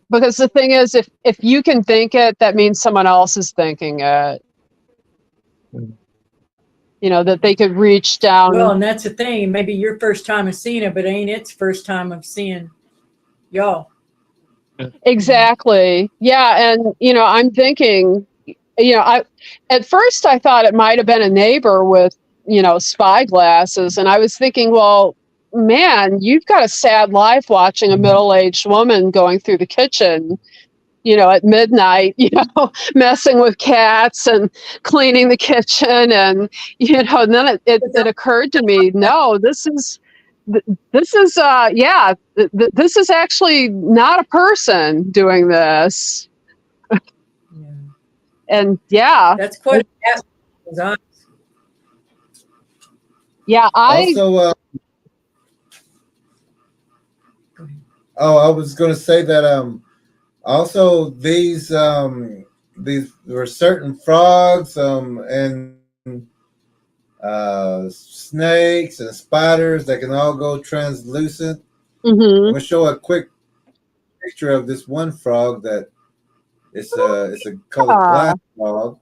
because the thing is, if you can think it, that means someone else is thinking it. That they could reach down. Well, and that's the thing. Maybe your first time of seeing it, but ain't its first time of seeing y'all. Exactly. Yeah, and I'm thinking, at first I thought it might have been a neighbor with spy glasses, and I was thinking, well, man, you've got a sad life watching a middle-aged woman going through the kitchen, at midnight, messing with cats and cleaning the kitchen, and and then it occurred to me, no, this is actually not a person doing this. And that's quite a yeah, also I was going to say that also these were certain frogs and snakes and spiders that can all go translucent. I'm going to show a quick picture of this one frog that it's a called a glass frog.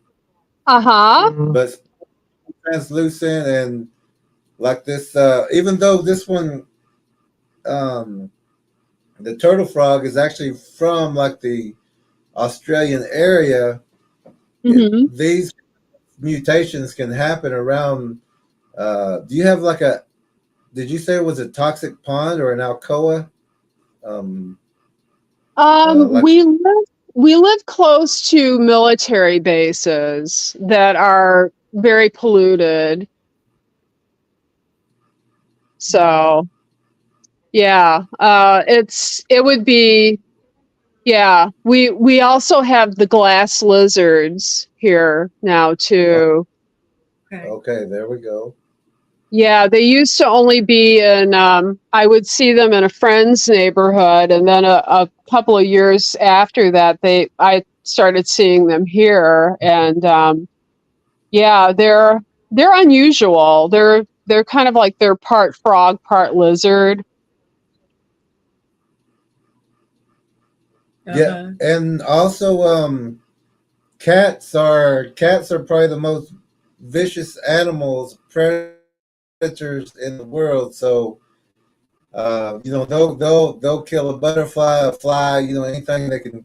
But translucent, and like this, even though this one, the turtle frog is actually from like the Australian area, these mutations can happen around. Do you have like did you say it was a toxic pond or an alcoa? We live close to military bases that are very polluted. So, yeah, it would be, yeah. We also have the glass lizards here now too. Okay, there we go. Yeah, they used to only be in, I would see them in a friend's neighborhood, and then a couple of years after that, I started seeing them here, and yeah, they're unusual. They're kind of like they're part frog, part lizard. Yeah, and also cats are probably the most vicious animals, predators in the world. So they'll kill a butterfly, a fly, anything they can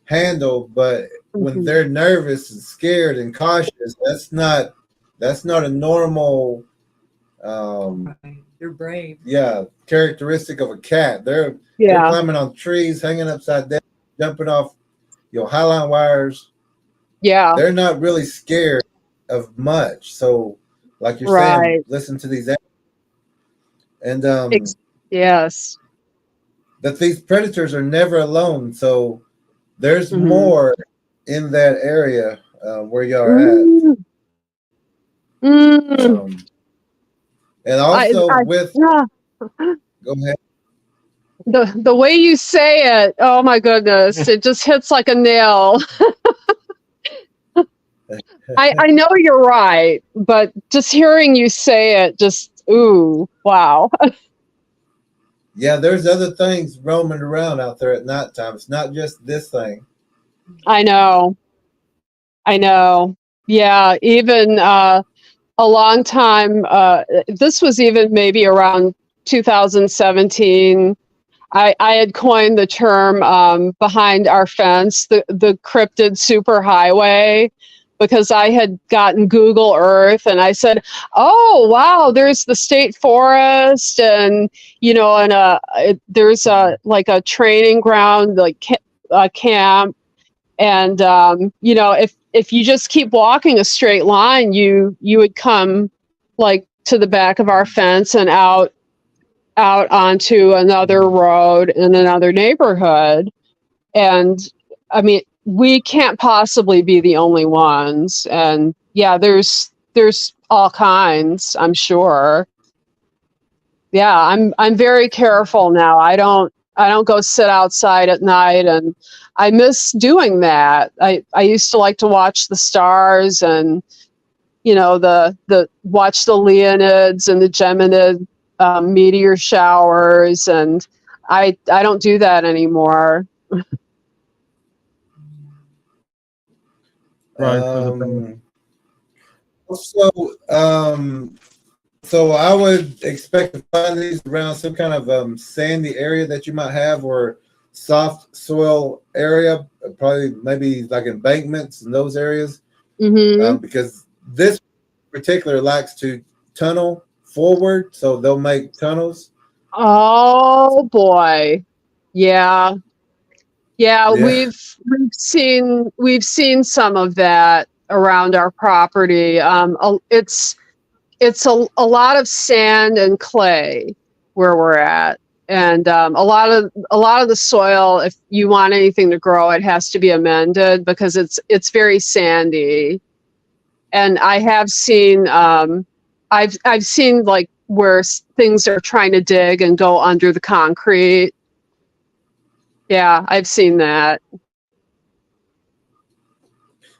handle. But when they're nervous and scared and cautious, that's not a normal they're brave. Yeah, characteristic of a cat. They're climbing on trees, hanging upside down, jumping off highline wires. Yeah, they're not really scared of much. So like you're saying, listen to these and yes, that these predators are never alone. So there's more in that area where y'all are at. And also yeah. go ahead. The way you say it, oh my goodness, it just hits like a nail. I know you're right, but just hearing you say it, just ooh, wow. Yeah, there's other things roaming around out there at nighttime. It's not just this thing. I know. Yeah, even a long time. This was even maybe around 2017. I had coined the term behind our fence, the cryptid superhighway, because I had gotten Google Earth and I said, "Oh wow, there's the state forest, and there's like a training ground, like a camp, and if you just keep walking a straight line, you would come like to the back of our fence and out onto another road in another neighborhood. And I mean, we can't possibly be the only ones. And yeah, there's all kinds, I'm sure. Yeah, I'm very careful now. I don't go sit outside at night, and I miss doing that. I used to like to watch the stars and the watch the Leonids and the Geminid meteor showers, and I don't do that anymore. Right. So I would expect to find these around some kind of sandy area that you might have, or soft soil area, probably maybe like embankments in those areas, because this particular likes to tunnel forward, so they'll make tunnels. Oh boy, yeah. We've seen some of that around our property. It's a lot of sand and clay where we're at, and a lot of the soil, if you want anything to grow, it has to be amended because it's very sandy. And I have seen I've seen like where things are trying to dig and go under the concrete. Yeah, I've seen that.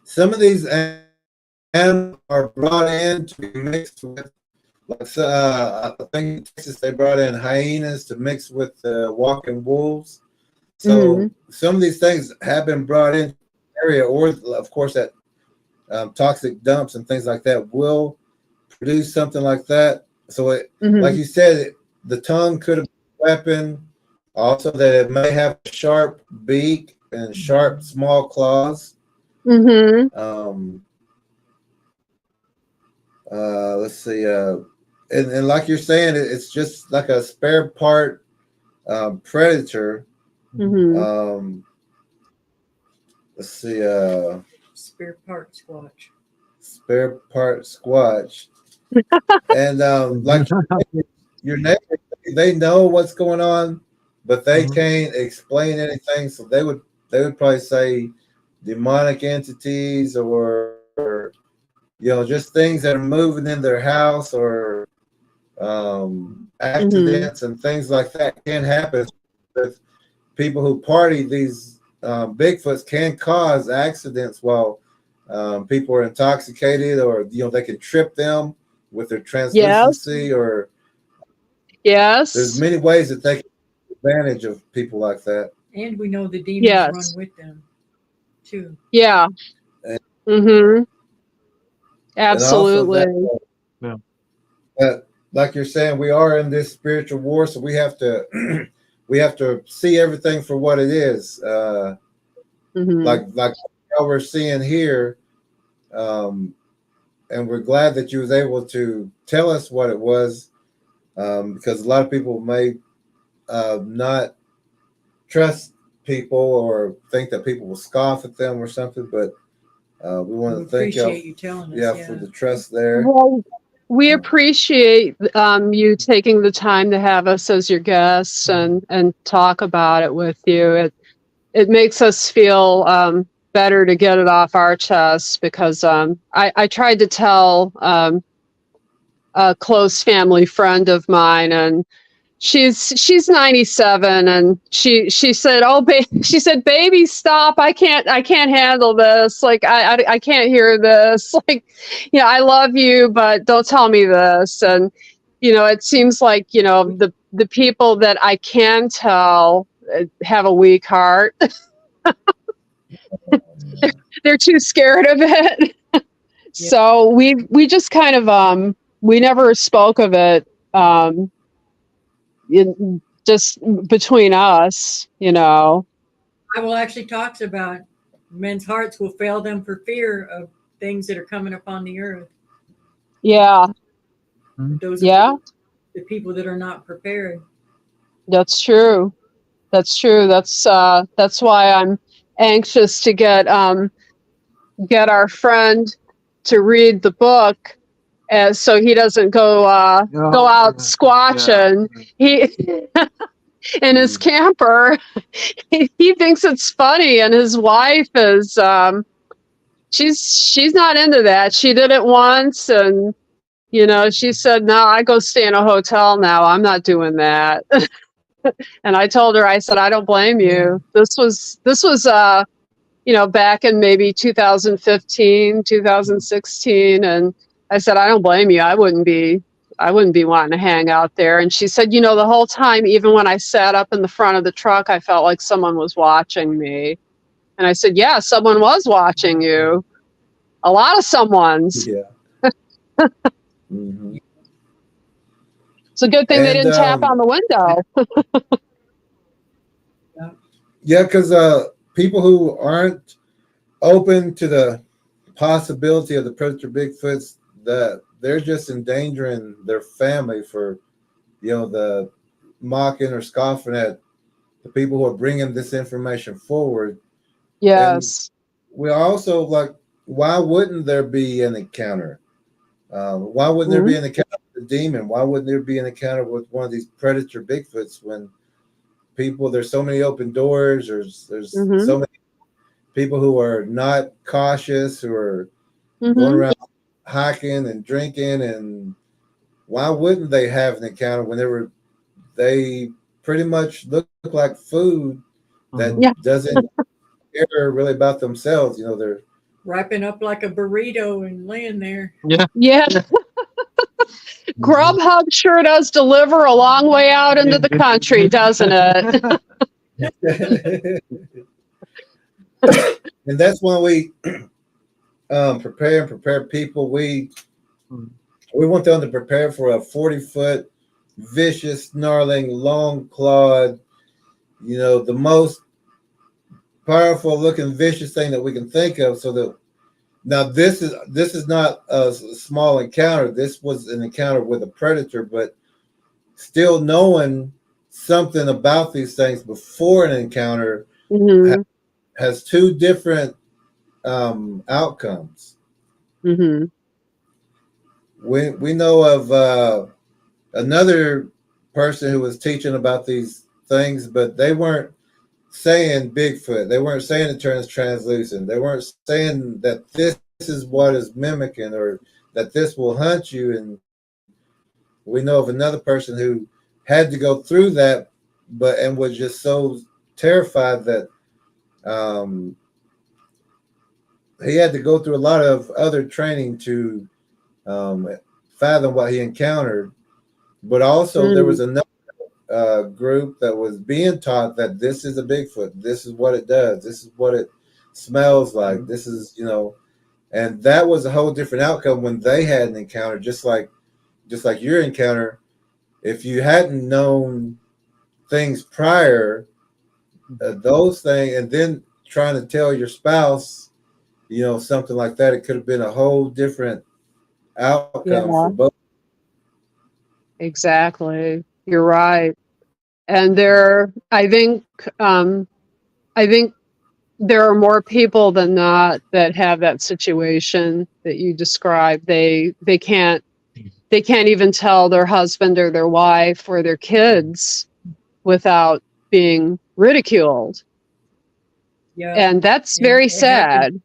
Some of these animals are brought in to be mixed with, like I think in Texas they brought in hyenas to mix with walking wolves. So some of these things have been brought in the area, or of course that toxic dumps and things like that will produce something like that. So like you said, the tongue could have been a weapon. Also, that it may have a sharp beak and sharp small claws. Let's see. And like you're saying, it's just like a spare part predator. Let's see. Spare part squatch. Spare part squatch. And like your neighbors, they know what's going on, but they can't explain anything. So they would probably say demonic entities, or just things that are moving in their house, or accidents and things like that can happen with people who party. These Bigfoots can cause accidents while people are intoxicated, or they can trip them with their translucency, or there's many ways that they can take advantage of people like that. And we know the demons run with them too. Yeah. Absolutely. That, like you're saying, we are in this spiritual war, so we have to see everything for what it is. Like how we're seeing here, and we're glad that you was able to tell us what it was, because a lot of people may not trust people or think that people will scoff at them or something, but we want to thank y'all. You telling us, for the trust there. Well, we appreciate you taking the time to have us as your guests and talk about it with you. It makes us feel better to get it off our chest, because I tried to tell a close family friend of mine, and she's 97, and she said, she said, baby, stop, I can't handle this, like I can't hear this, like, you know, I love you, but don't tell me this. And you know, it seems like, you know, the people that I can tell have a weak heart. They're too scared of it. Yeah. So we just kind of we never spoke of it, just between us, you know. The Bible actually talks about men's hearts will fail them for fear of things that are coming upon the earth. Yeah. Those Yeah, are the people that are not prepared. that's true. That's true. That's why I'm anxious to get our friend to read the book, as so he doesn't go out squatching. He in his camper. He thinks it's funny, and his wife is she's not into that. She did it once, and you know, she said, no, I go stay in a hotel now. I'm not doing that. And I told her, I said, I don't blame you. This was you know, back in maybe 2015, 2016. And I said, I don't blame you. I wouldn't be wanting to hang out there. And she said, you know, the whole time, even when I sat up in the front of the truck, I felt like someone was watching me. And I said, yeah, someone was watching you. A lot of someone's. Yeah. Mm-hmm. It's a good thing they didn't tap on the window. Yeah, because people who aren't open to the possibility of the predator Bigfoots, that they're just endangering their family for, you know, the mocking or scoffing at the people who are bringing this information forward. Yes. And we also, like, why wouldn't there be an encounter? Why wouldn't there be an encounter with a demon? Why wouldn't there be an encounter with one of these predator Bigfoots when people, there's so many open doors, there's so many people who are not cautious, who are going around hiking and drinking, and why wouldn't they have an encounter whenever they pretty much look like food that doesn't care really about themselves? You know, they're Wrapping up like a burrito and laying there. Yeah. Grubhub sure does deliver a long way out into the country, doesn't it? And that's when we prepare people. We want them to prepare for a 40-foot vicious, snarling, long-clawed, you know, the most powerful looking vicious thing that we can think of. So that now this is not a small encounter. This was an encounter with a predator, but still knowing something about these things before an encounter has two different outcomes. We know of another person who was teaching about these things, but they weren't saying Bigfoot. They weren't saying it turns translucent. They weren't saying that this is what is mimicking or that this will hunt you. And we know of another person who had to go through that, and was just so terrified that he had to go through a lot of other training to fathom what he encountered. But also there was another group that was being taught that this is a Bigfoot. This is what it does. This is what it smells like. This is, you know, and that was a whole different outcome when they had an encounter, just like your encounter. If you hadn't known things prior, those things, and then trying to tell your spouse, you know, something like that, it could have been a whole different outcome for both. Exactly. You're right. And I think there are more people than not that have that situation that you described. They can't even tell their husband or their wife or their kids without being ridiculed. Yeah. And that's very sad.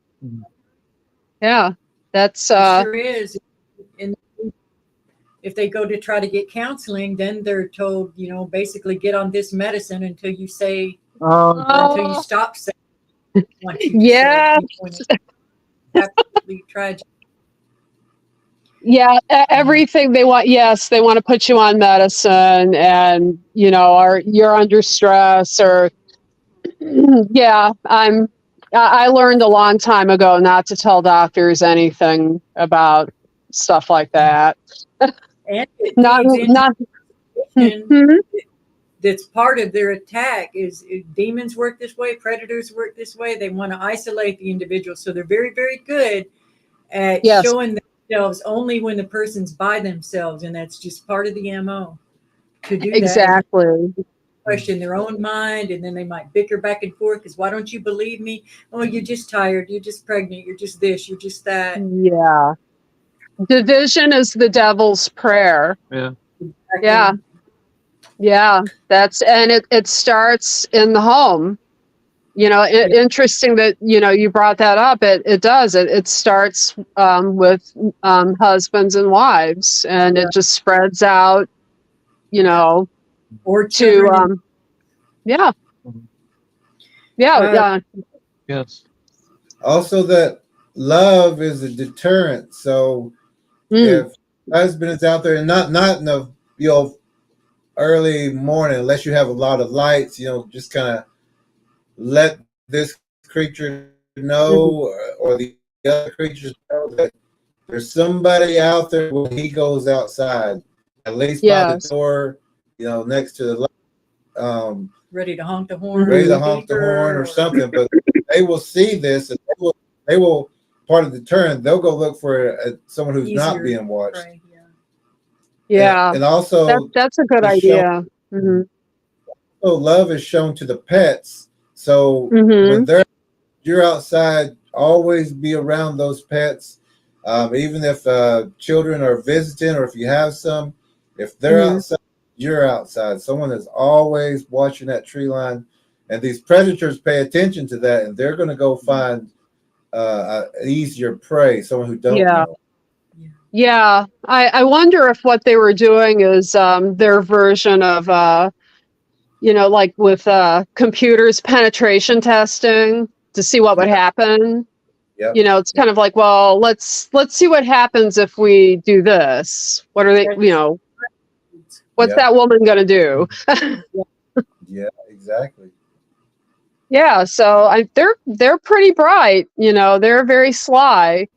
Yeah. That's it sure is. if they go to try to get counseling, then they're told, you know, basically get on this medicine until you say, Oh, until you stop saying what you want you to Yeah. say. When it's absolutely tragic. Yeah, everything they want. Yes, they want to put you on medicine, and you know, or you're under stress, or yeah. I learned a long time ago not to tell doctors anything about stuff like that. And it Not feeds into not. religion. Mhm. That's part of their attack is demons work this way, predators work this way. They want to isolate the individual. So they're very, very good at Yes. showing themselves only when the person's by themselves. And that's just part of the MO to do that. Exactly. Question their own mind, and then they might bicker back and forth because why don't you believe me? Oh, you're just tired, you're just pregnant, you're just this, you're just that. Yeah. Division is the devil's prayer. yeah. Yeah. Yeah. And it starts in the home. You know, interesting that, you know, you brought that up. It does. It starts with husbands and wives, and it just spreads out, you know, Or to children. yeah. Yeah. Yes. Also, that love is a deterrent. So if husband is out there, and not in the, you know, early morning, unless you have a lot of lights, you know, just kind of let this creature know, or the other creatures know that there's somebody out there when he goes outside, at least by the door, you know, next to the light, ready to honk the horn, ready to honk the horn or something. But they will see this, and they will part of the deterrent. They'll go look for someone who's not being watched. Right, yeah. And also that's a good idea. So love is shown to the pets. So when you're outside, always be around those pets. Even if children are visiting, or if you have some, if they're outside, you're outside. Someone is always watching that tree line, and these predators pay attention to that, and they're going to go find an easier prey, someone who don't know. Yeah, I wonder if what they were doing is their version of you know, like with computers penetration testing to see what would happen. Yep. You know, it's kind of like, well, let's see what happens if we do this. What are they, you know, what's that woman going to do? Yeah, exactly. Yeah, so they're pretty bright, you know, they're very sly.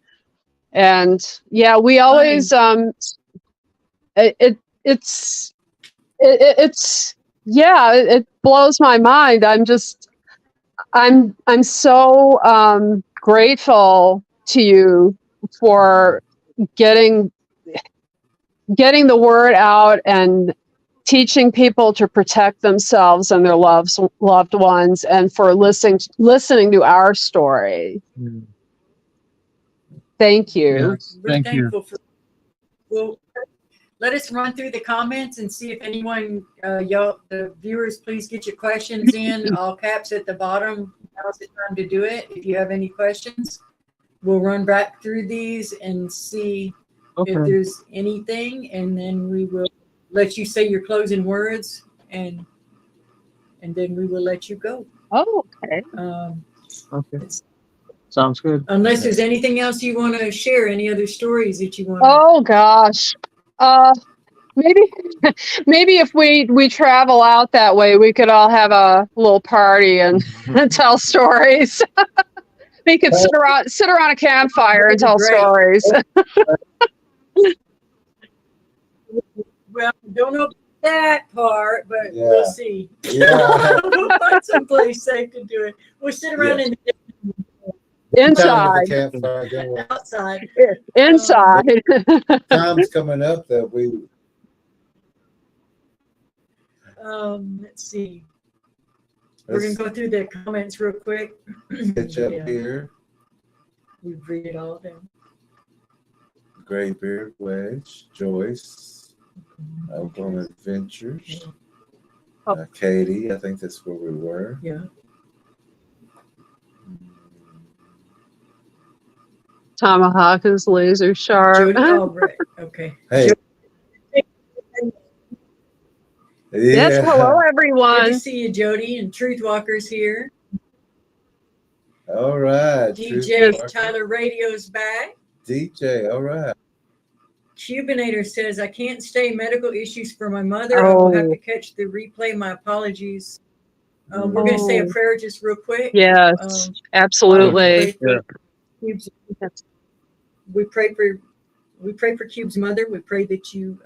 And yeah, we always it's yeah, it blows my mind. I'm so grateful to you for getting the word out and teaching people to protect themselves and their loved ones, and for listening to our story. Thank you. Yes, We're thank you. thankful for. Well, let us run through the comments and see if anyone, y'all, the viewers, please get your questions in. All caps at the bottom. Now's the time to do it. If you have any questions, we'll run back through these and see if there's anything, and then we will let you say your closing words, and then we will let you go. Oh, okay. Okay. Sounds good. Unless there's anything else you want to share, any other stories that you want. Oh gosh. Maybe if we travel out that way, we could all have a little party and tell stories. We could sit around a campfire and tell stories. Well, don't know that part, but we'll see. Yeah. We'll find someplace safe to do it. We'll sit around in the inside, outside, inside. Time's coming up that we. Let's see. We're gonna go through the comments real quick. Catch up here. We read it all down. Graybeard, Wedge, Joyce, Oklahoma Adventures, Katie. I think that's where we were. Yeah. Tomahawk is laser sharp. Oh, right. Okay. Hey, Yes, hello Good to everyone. see you, Jody, and Truth Walker's here. All right. DJ Tyler Radio's back. DJ, all right. Cubinator says, I can't stay medical issues for my mother. I will have to catch the replay. My apologies. We're going to say a prayer just real quick. Yes, absolutely. We pray for Cube's mother. We pray that you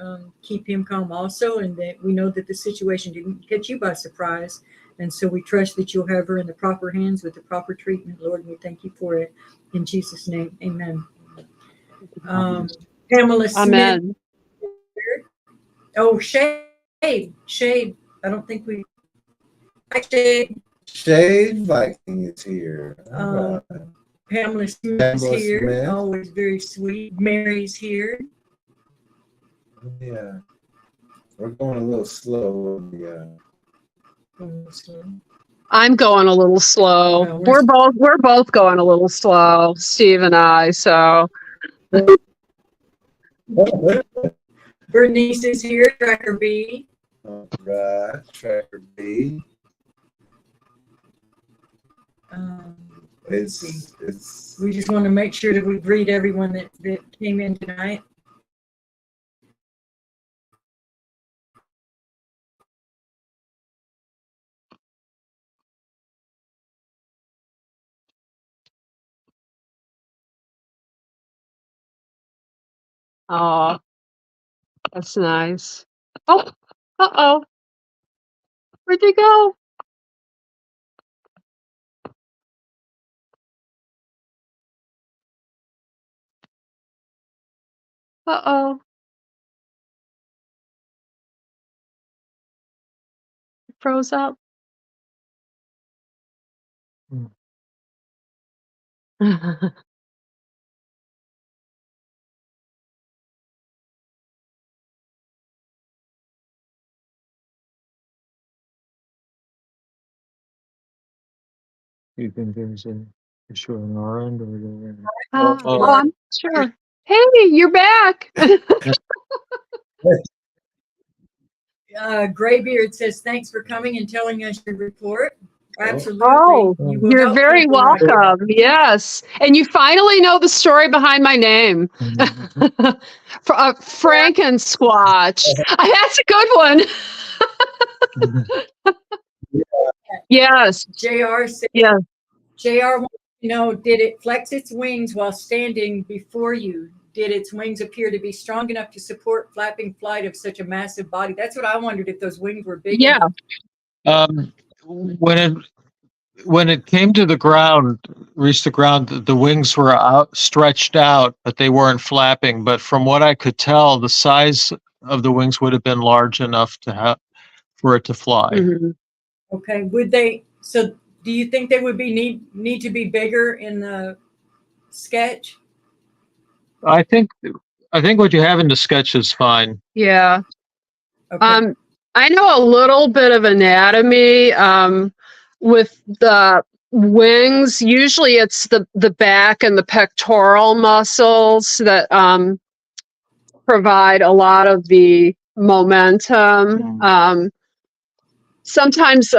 keep him calm also, and that we know that the situation didn't catch you by surprise. And so we trust that you'll have her in the proper hands with the proper treatment, Lord, and we thank you for it. In Jesus' name, amen. Pamela Smith. Amen. Oh, Shade. I don't think we... Hi, Shade. Shade Viking is here. All right. Pamela Smith is here. Always very sweet. Mary's here. Yeah. We're going a little slow. Yeah. I'm going a little slow. No, we're both going a little slow, Steve and I. So Bernice is here. Tracker B. All right, Tracker B. We just want to make sure that we greet everyone that came in tonight. oh, that's nice. Oh, uh-oh. Where'd you go? Uh-oh. Froze up. You think there's an issue on our end or their end? I'm sure. Hey, you're back. Graybeard says, thanks for coming and telling us your report. Absolutely. Oh, you're very welcome. welcome. Yes. And you finally know the story behind my name. Franken Squatch. That's a good one. Yes. JR says, yeah. JR wants to know, did it flex its wings while standing before you? Did its wings appear to be strong enough to support flapping flight of such a massive body? That's what I wondered, if those wings were big enough. When it came to the ground, reached the ground, the wings were stretched out, but they weren't flapping. But from what I could tell, the size of the wings would have been large enough to for it to fly. Mm-hmm. Okay. Would they? So, do you think they would be need to be bigger in the sketch? I think what you have in the sketch is fine. Yeah. Okay. I know a little bit of anatomy. With the wings, usually it's the back and the pectoral muscles that provide a lot of the momentum. Sometimes,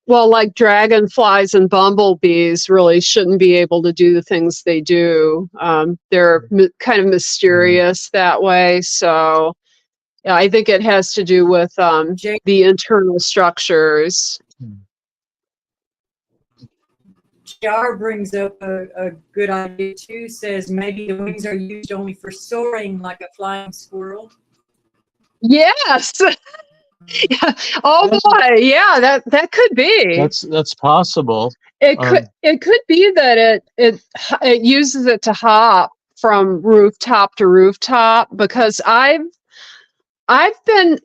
like dragonflies and bumblebees really shouldn't be able to do the things they do. They're kind of mysterious that way. So yeah, I think it has to do with the internal structures. JR brings up a good idea too, says maybe the wings are used only for soaring like a flying squirrel. Yes. Oh boy, yeah, that could be. That's possible. It could be that it uses it to hop from rooftop to rooftop, because I've been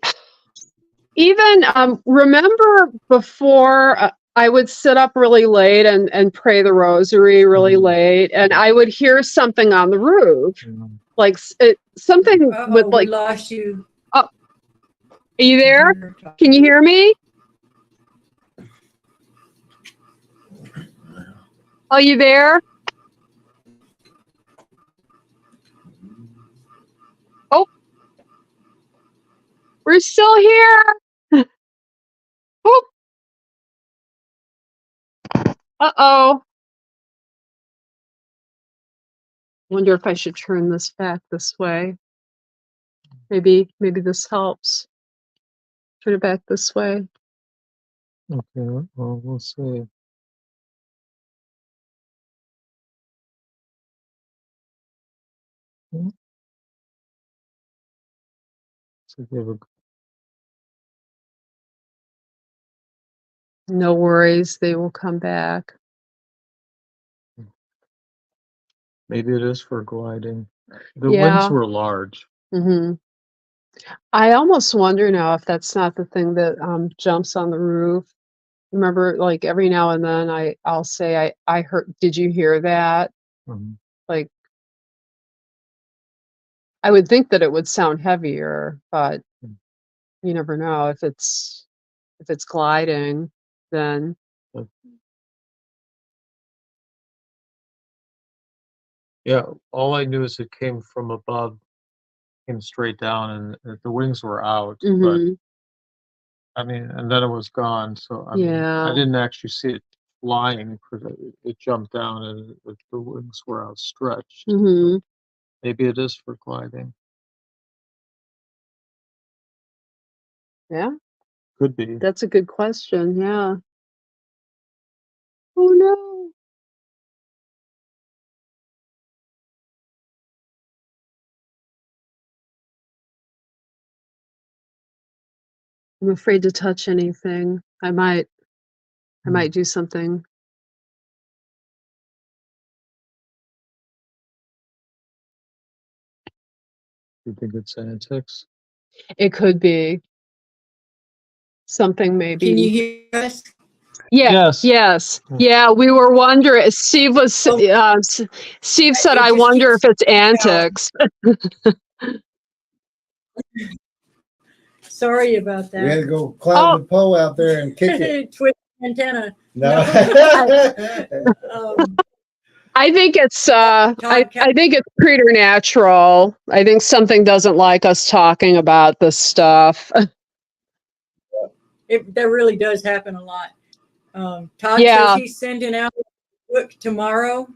even remember before I would sit up really late and pray the rosary really late, and I would hear something on the roof, like something with like. We lost you. Oh, are you there? Can you hear me? Are you there? Oh, we're still here. Oh. Uh-oh. Wonder if I should turn this back this way. Maybe this helps. Turn it back this way. Okay, well, we'll see. So we have a, No worries, they will come back. maybe it is for gliding. The Yeah. wings were large. Mm-hmm. I almost wonder now if that's not the thing that jumps on the roof. Remember, like every now and then I'll say, I heard, did you hear that? Mhm. Like, I would think that it would sound heavier, but you never know. If it's gliding, then Yeah, all I knew is it came from above, came straight down, and the wings were out. But mhm, I mean, and then it was gone. So I mean, I yeah. didn't actually see it flying because it jumped down and the wings were outstretched. Mhm. Maybe it is for gliding. Yeah, Could be. that's a good question. Yeah. Oh no. I'm afraid to touch anything. I might do something. You think it's antics? It could be something maybe. Can you hear us? Yeah. Yes. Yes. Yeah. We were wondering. Steve was. Oh. Steve said, It "I just wonder if keeps it's antics." Sorry about We had that. to go climb the pole out there and kick it. Twist antenna. No. Um, I think it's. Todd, I think it's preternatural. I think something doesn't like us talking about this stuff. that really does happen a lot. Todd Yeah. says he's sending out a book tomorrow.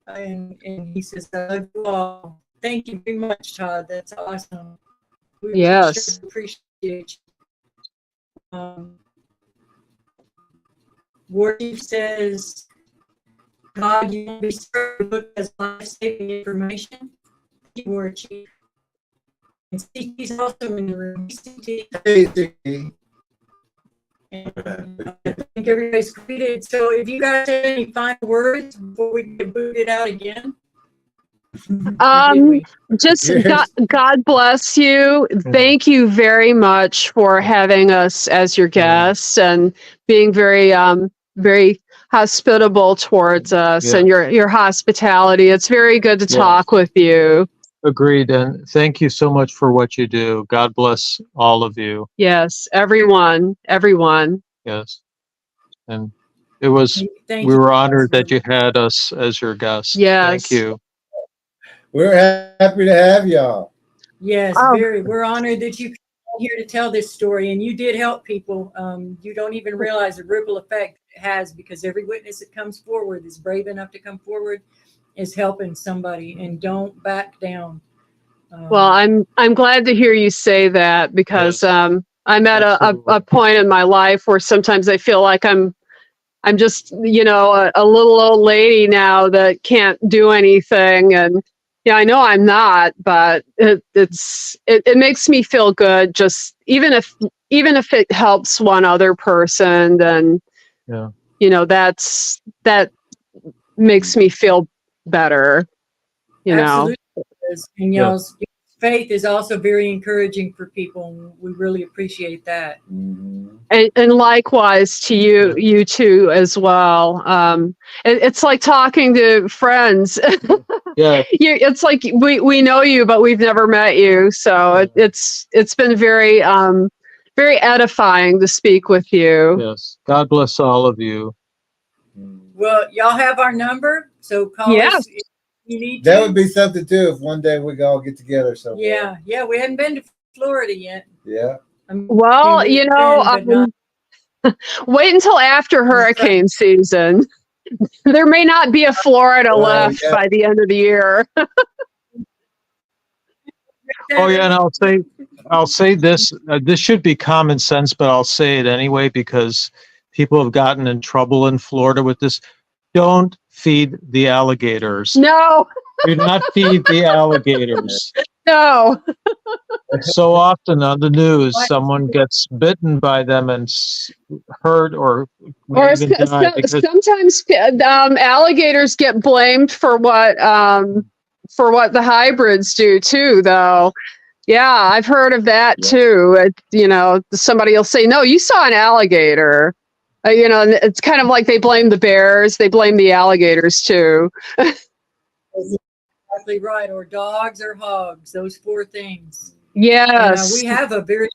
And he says, I love you all. Thank you very much, Todd. That's awesome. We Yes. sure appreciate you. Wardy says, Todd, you won't be starting the book as life-saving information. You were a chief. And CT's also in the room. CT. And I think everybody's greeted. So if you guys have any final words before we get booted out again. Just God bless you. Thank you very much for having us as your guests and being very very hospitable towards us and your hospitality. It's very good to talk with you. Agreed, and thank you so much for what you do. God bless all of you. Yes, everyone. Yes, and it was. Thank we you. were honored that you had us as your guest. Yes. Thank you. We're happy to have y'all. Yes, very. We're honored that you came here to tell this story, and you did help people. You don't even realize the ripple effect it has, because every witness that comes forward is brave enough to come forward is helping somebody, and don't back down. Well, I'm glad to hear you say that, because I'm at a point in my life where sometimes I feel like I'm just, you know, a little old lady now that can't do anything. And yeah, I know I'm not, but it makes me feel good. Just even if it helps one other person, then you know, that makes me feel better. You Absolutely. know, And y'all's faith is also very encouraging for people, and we really appreciate that. And likewise to you too as well. It's like talking to friends. It's like we know you, but we've never met you. So it's been very very edifying to speak with you. Yes, God bless all of you. Well, y'all have our number, so call us if you need to. That would be something too if one day we could all get together somewhere. Yeah, we hadn't been to Florida yet. Yeah. Well, you know, Wait until after hurricane season. There may not be a Florida left yeah. by the end of the year. Oh yeah, and I'll say this. This should be common sense, but I'll say it anyway because people have gotten in trouble in Florida with this. Don't feed the alligators. No, Do not feed the alligators. no. So often on the news, someone gets bitten by them and hurt or Or even die because sometimes alligators get blamed for what the hybrids do too, though. Yeah, I've heard of that too. You know, somebody will say, "No, you saw an alligator." You know, and it's kind of like they blame the bears, they blame the alligators too. Exactly right. Or dogs or hogs. Those 4 things. Yes. And, we have a very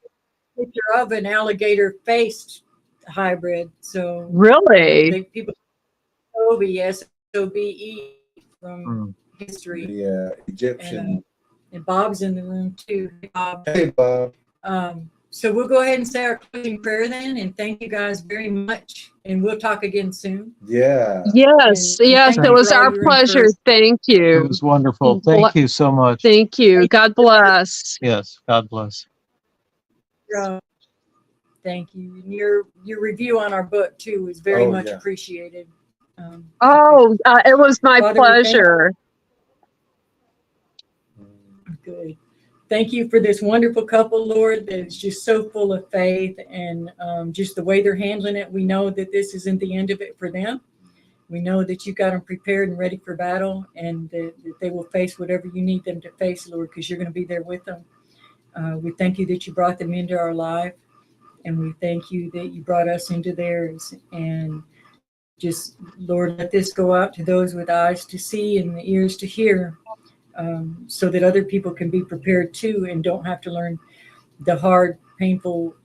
good picture of an alligator-faced hybrid. So Really? people Sobe, S-O-B-E from history. The Egyptian. And Bob's in the room too. Hey, Bob. Hey, Bob. So we'll go ahead and say our closing prayer then, and thank you guys very much. And we'll talk again soon. Yeah. Yes, And yes, thank it you was for all our your pleasure. interest. Thank it you. was wonderful. Thank you so much. Thank you. God bless. Yes, God bless. Thank you. And your review on our book too was very much appreciated. It was my Father, pleasure. Good. Thank you for this wonderful couple, Lord, that is just so full of faith and just the way they're handling it. We know that this isn't the end of it for them. We know that you got them prepared and ready for battle, and that they will face whatever you need them to face, Lord, because you're going to be there with them. We thank you that you brought them into our life, and we thank you that you brought us into theirs. And just, Lord, let this go out to those with eyes to see and the ears to hear. So that other people can be prepared too and don't have to learn the hard, painful,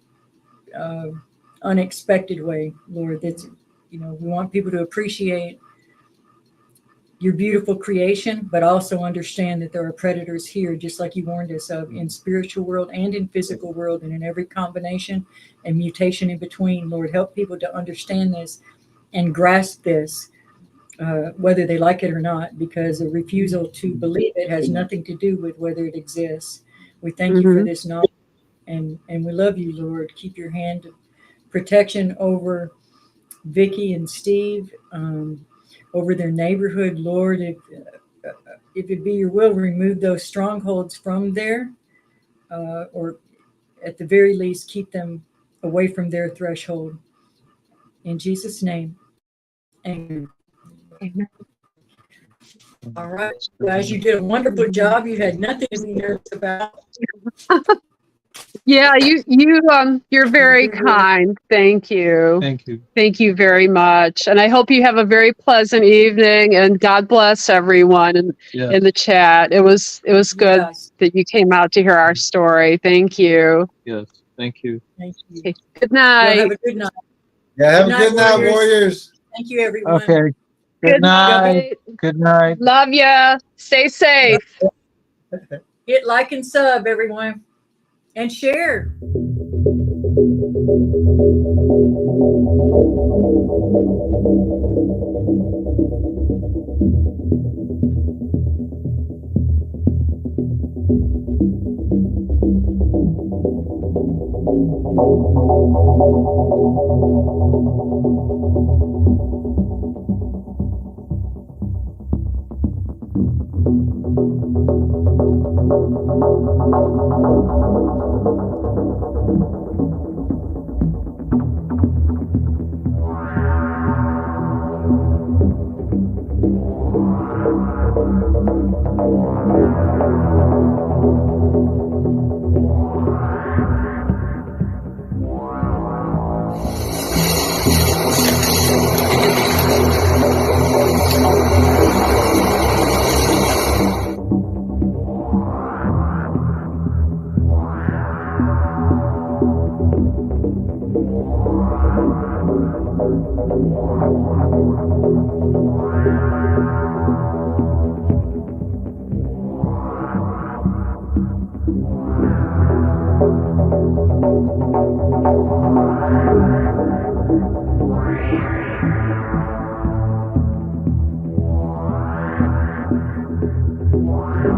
unexpected way, Lord. That's, we want people to appreciate your beautiful creation, but also understand that there are predators here, just like you warned us of, in spiritual world and in physical world, and in every combination and mutation in between. Lord, help people to understand this and grasp this. Whether they like it or not, because a refusal to believe it has nothing to do with whether it exists. We thank you for this knowledge, and we love you, Lord. Keep your hand of protection over Vicky and Steve, over their neighborhood, Lord. If it be your will, remove those strongholds from there, or at the very least, keep them away from their threshold. In Jesus' name, amen. Amen. All right, guys, you did a wonderful job. You had nothing to be nervous about. Yeah, you're very kind. Thank you. Thank you. Thank you very much. And I hope you have a very pleasant evening, and God bless everyone in the chat. It was good that you came out to hear our story. Thank you. Yes, thank you. Thank you. Okay, good night. Have a good night. Yeah, have a good night, Warriors. Thank you, everyone. Okay. Good night. Good night. Love ya. Stay safe. Hit like and sub, everyone, and share. Are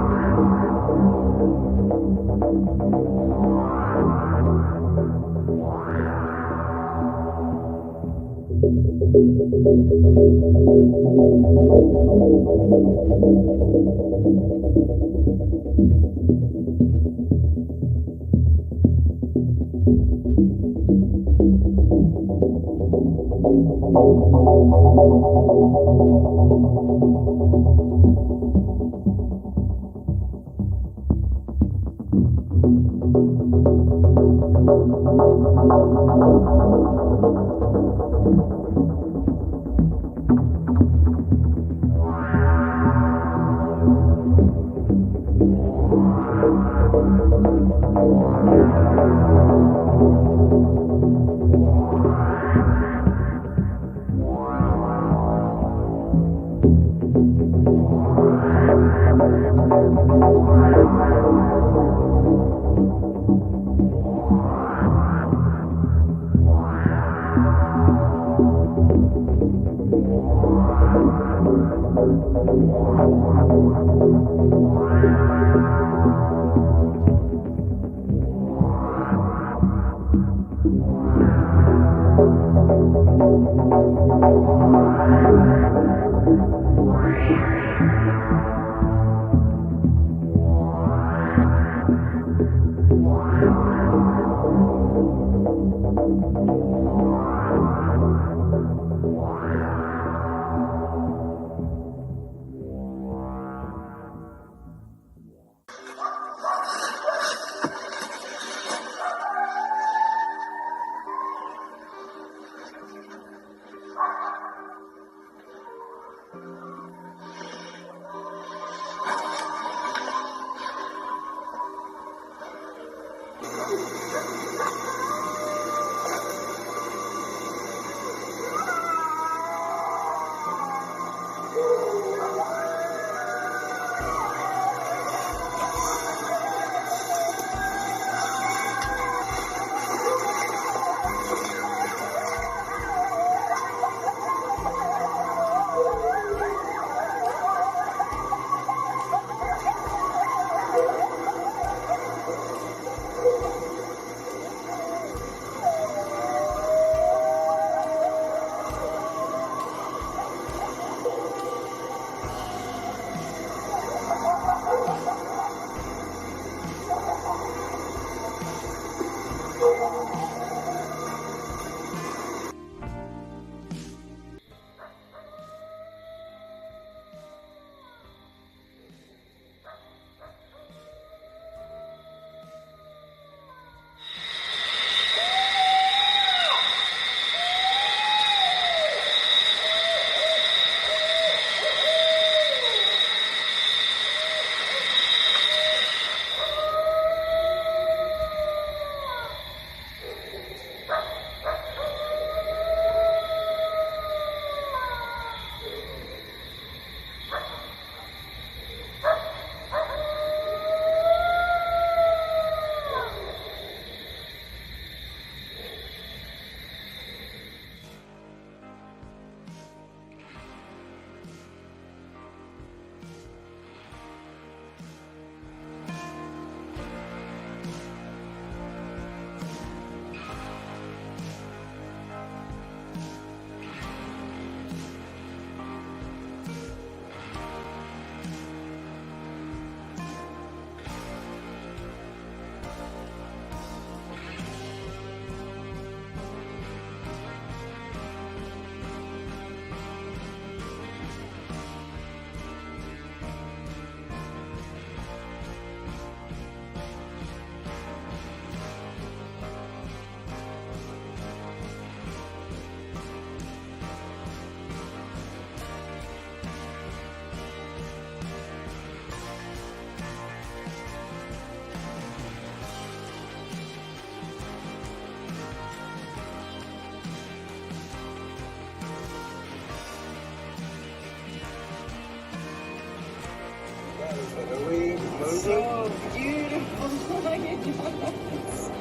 we moving? So beautiful.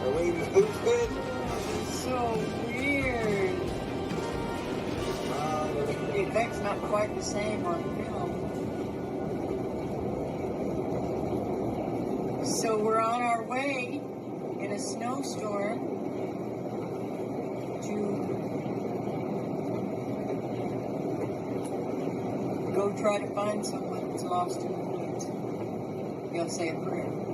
Are we moving? So weird. The effect's not quite the same on film. So we're on our way in a snowstorm to go try to find someone that's lost in the woods. You'll say a prayer.